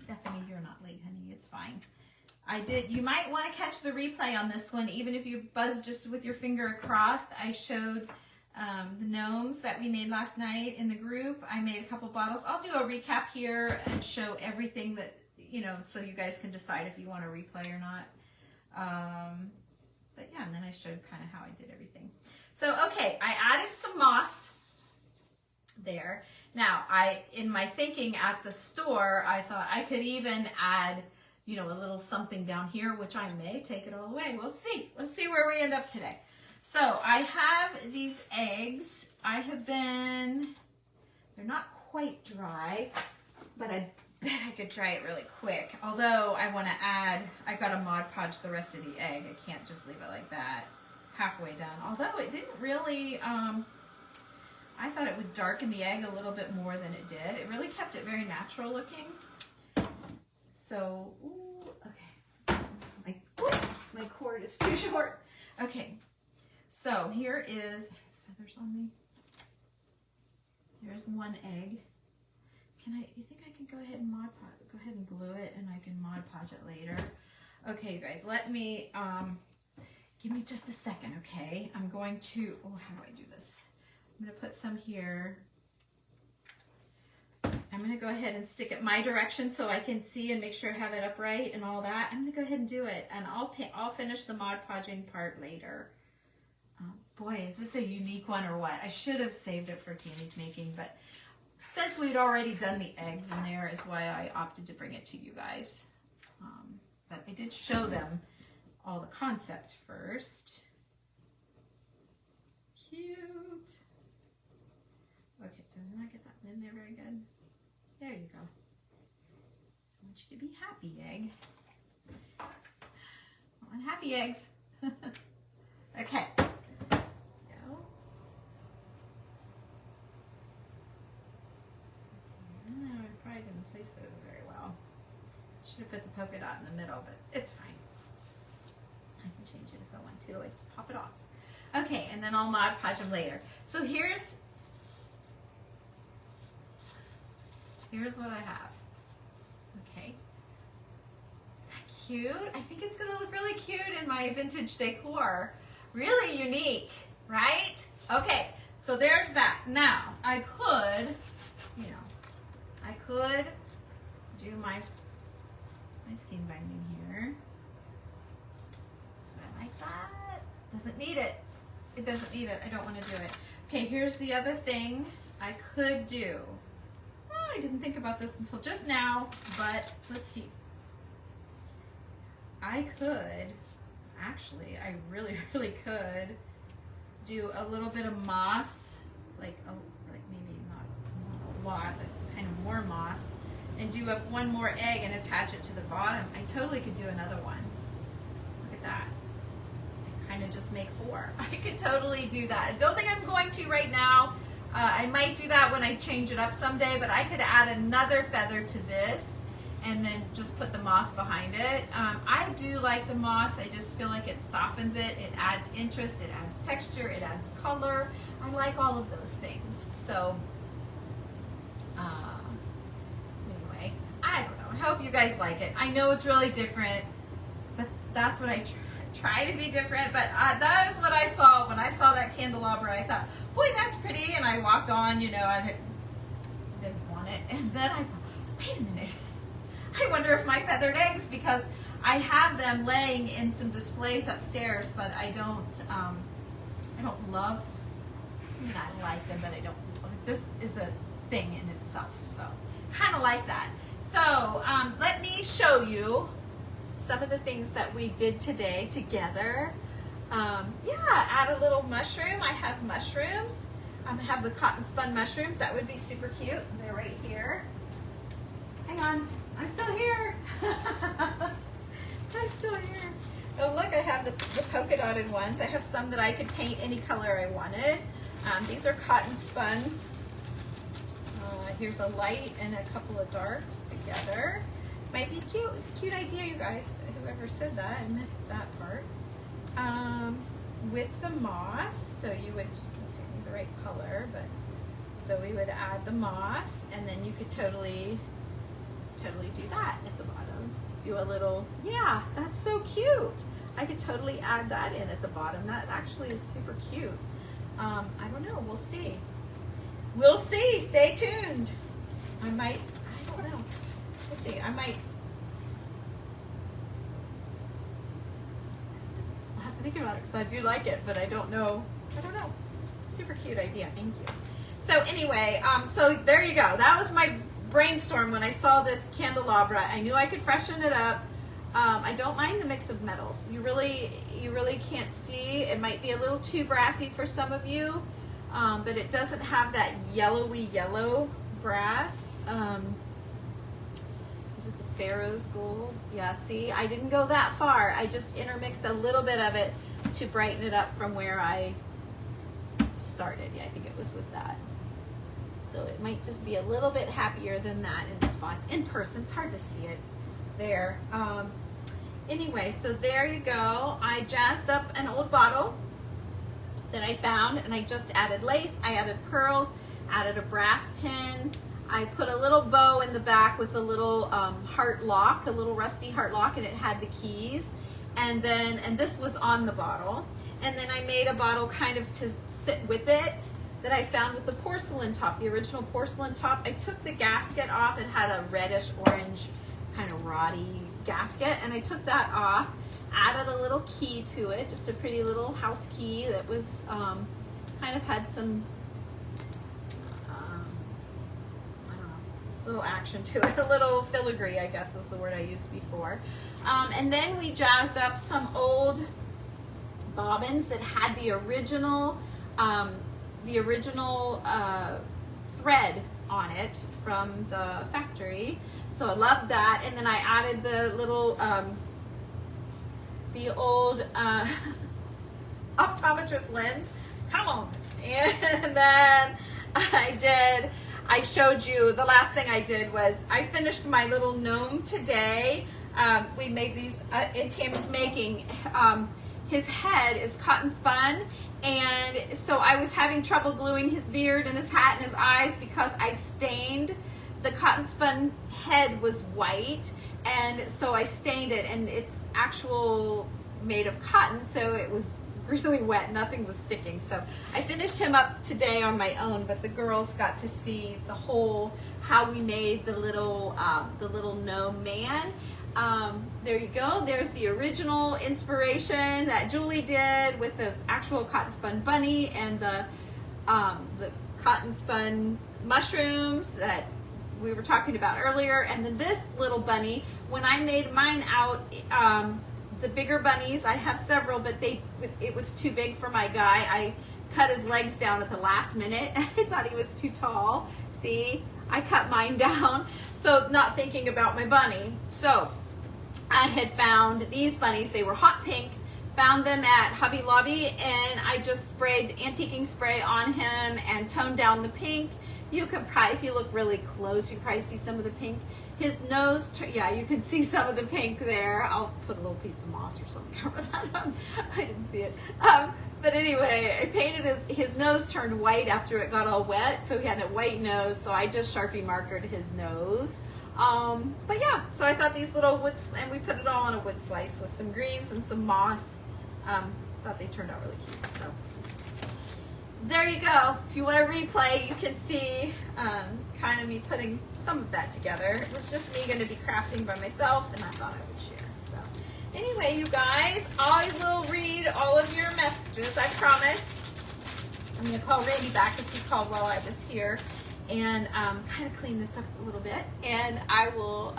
Stephanie, you're not late, honey. It's fine. You might want to catch the replay on this one, even if you buzz just with your finger across. I showed the gnomes that we made last night in the group. I made a couple bottles. I'll do a recap here and show everything that, so you guys can decide if you want to replay or not. But yeah, and then I showed kind of how I did everything. So, okay, I added some moss there. Now, in my thinking at the store, I thought I could even add a little something down here, which I may take it all away. We'll see. Let's see where we end up today. So I have these eggs. They're not quite dry, but I bet I could dry it really quick. Although I want to I've got to Mod Podge the rest of the egg. I can't just leave it like that, halfway done. Although it didn't really, I thought it would darken the egg a little bit more than it did. It really kept it very natural looking. So, ooh, okay, my cord is too short. Okay, so here is, feathers on me. Here's one egg. You think I can go ahead and go ahead and glue it and I can Mod Podge it later? Okay, you guys, let me, give me just a second, okay? I'm going to, how do I do this? I'm gonna put some here. I'm going to go ahead and stick it my direction so I can see and make sure I have it upright and all that. I'm going to go ahead and do it, and I'll finish the Mod Podging part later. Boy, is this a unique one or what? I should have saved it for Tammy's making, but since we'd already done the eggs in there is why I opted to bring it to you guys. But I did show them all the concept first. Cute. Okay, did I get that in there very good? There you go. I want you to be happy, egg. I want happy eggs. Okay. Go. I probably didn't place those very well. Should have put the polka dot in the middle, but it's fine. I can change it if I want to. I just pop it off. Okay, and then I'll Mod Podge them later. So here's what I have. Okay. Is that cute? I think it's gonna look really cute in my vintage decor. Really unique, right? Okay, so there's that. Now, I could do my seam binding here. I like that. Doesn't need it. It doesn't need it. I don't want to do it. Okay, here's the other thing I could do. I didn't think about this until just now, but let's see. I really could do a little bit of moss, like maybe not a lot, but kind of more moss, and do up one more egg and attach it to the bottom. I totally could do another one. Look at that. I kind of just make 4. I could totally do that. I don't think I'm going to right now. I might do that when I change it up someday, but I could add another feather to this and then just put the moss behind it. I do like the moss. I just feel like it softens it. It adds interest, it adds texture, it adds color. I like all of those things. So anyway, I don't know. I hope you guys like it. I know it's really different, but that's what I try to be different. But that is what I saw when I saw that candelabra. I thought, boy, that's pretty. And I walked on, you know, I didn't want it. And then I thought, wait a minute. I wonder if my feathered eggs, because I have them laying in some displays upstairs, but I don't love, I mean, I like them, but I don't, this is a thing in itself. So kind of like that. So let me show you some of the things that we did today together. Yeah, add a little mushroom. I have mushrooms. I have the cotton spun mushrooms. That would be super cute. They're right here. Hang on, I'm still here. I'm still here. Oh look, I have the polka dotted ones. I have some that I could paint any color I wanted. These are cotton spun. Here's a light and a couple of darks together. Might be cute. It's a cute idea, you guys. Whoever said that, I missed that part. With the moss, so you would, let's see, the right color, but so we would add the moss, and then you could totally do that at the bottom. Do a little, yeah, that's so cute. I could totally add that in at the bottom. That actually is super cute. I don't know, we'll see. We'll see, stay tuned. I don't know. We'll see, I'll have to think about it because I do like it, but I don't know. Super cute idea, thank you. So anyway, so there you go. That was my brainstorm when I saw this candelabra. I knew I could freshen it up. I don't mind the mix of metals. You really can't see. It might be a little too brassy for some of you, but it doesn't have that yellowy yellow brass. Is it the Pharaoh's gold? Yeah, see, I didn't go that far. I just intermixed a little bit of it to brighten it up from where I started. Yeah, I think it was with that. So it might just be a little bit happier than that in spots. In person, it's hard to see it there. Anyway, so there you go. I jazzed up an old bottle that I found, and I just added lace, I added pearls, added a brass pin. I put a little bow in the back with a little heart lock, a little rusty heart lock, and it had the keys. And this was on the bottle. And then I made a bottle kind of to sit with it that I found with the porcelain top, the original porcelain top. I took the gasket off. It had a reddish orange kind of roddy gasket, and I took that off, added a little key to it, just a pretty little house key that was kind of had some I don't know, little action to it, a little filigree, I guess was the word I used before. And then we jazzed up some old bobbins that had the original thread on it from the factory. So I loved that. And then I added the little, the old optometrist lens. Come on. And then I showed you, the last thing I did was I finished my little gnome today. We made these in Tammy's making. His head is cotton spun, and so I was having trouble gluing his beard and his hat and his eyes because I stained the cotton spun head was white, and so I stained it, and it's actual made of cotton, so it was really wet, nothing was sticking. So I finished him up today on my own, but the girls got to see the whole, how we made the little gnome man. There you go. There's the original inspiration that Julie did with the actual cotton spun bunny and the cotton spun mushrooms that we were talking about earlier. And then this little bunny, when I made mine out, the bigger bunnies, I have several, but it was too big for my guy. I cut his legs down at the last minute. I thought he was too tall. See, I cut mine down. So not thinking about my bunny. So I had found these bunnies. They were hot pink, found them at Hobby Lobby, and I just sprayed antiquing spray on him and toned down the pink. You can probably, if you look really close, you probably see some of the pink. His nose, yeah, you can see some of the pink there. I'll put a little piece of moss or something cover that up. I didn't see it. But anyway, I painted his nose turned white after it got all wet, so he had a white nose, so I just Sharpie markered his nose. But yeah, so I thought these little woods, and we put it all on a wood slice with some greens and some moss. Thought they turned out really cute, so. There you go. If you want to replay, you can see kind of me putting some of that together. It was just me going to be crafting by myself, and I thought I would share. So anyway, you guys, I will read all of your messages, I promise. I'm going to call Randy back because he called while I was here, and kind of clean this up a little bit, and I will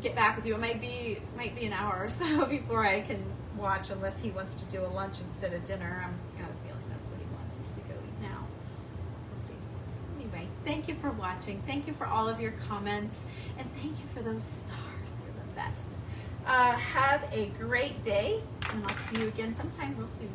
get back with you. It might be an hour or so before I can watch, unless he wants to do a lunch instead of dinner. I've got a feeling that's what he wants us to go eat now. We'll see. Anyway, thank you for watching. Thank you for all of your comments, and thank you for those stars. They're the best. Have a great day, and I'll see you again sometime real soon.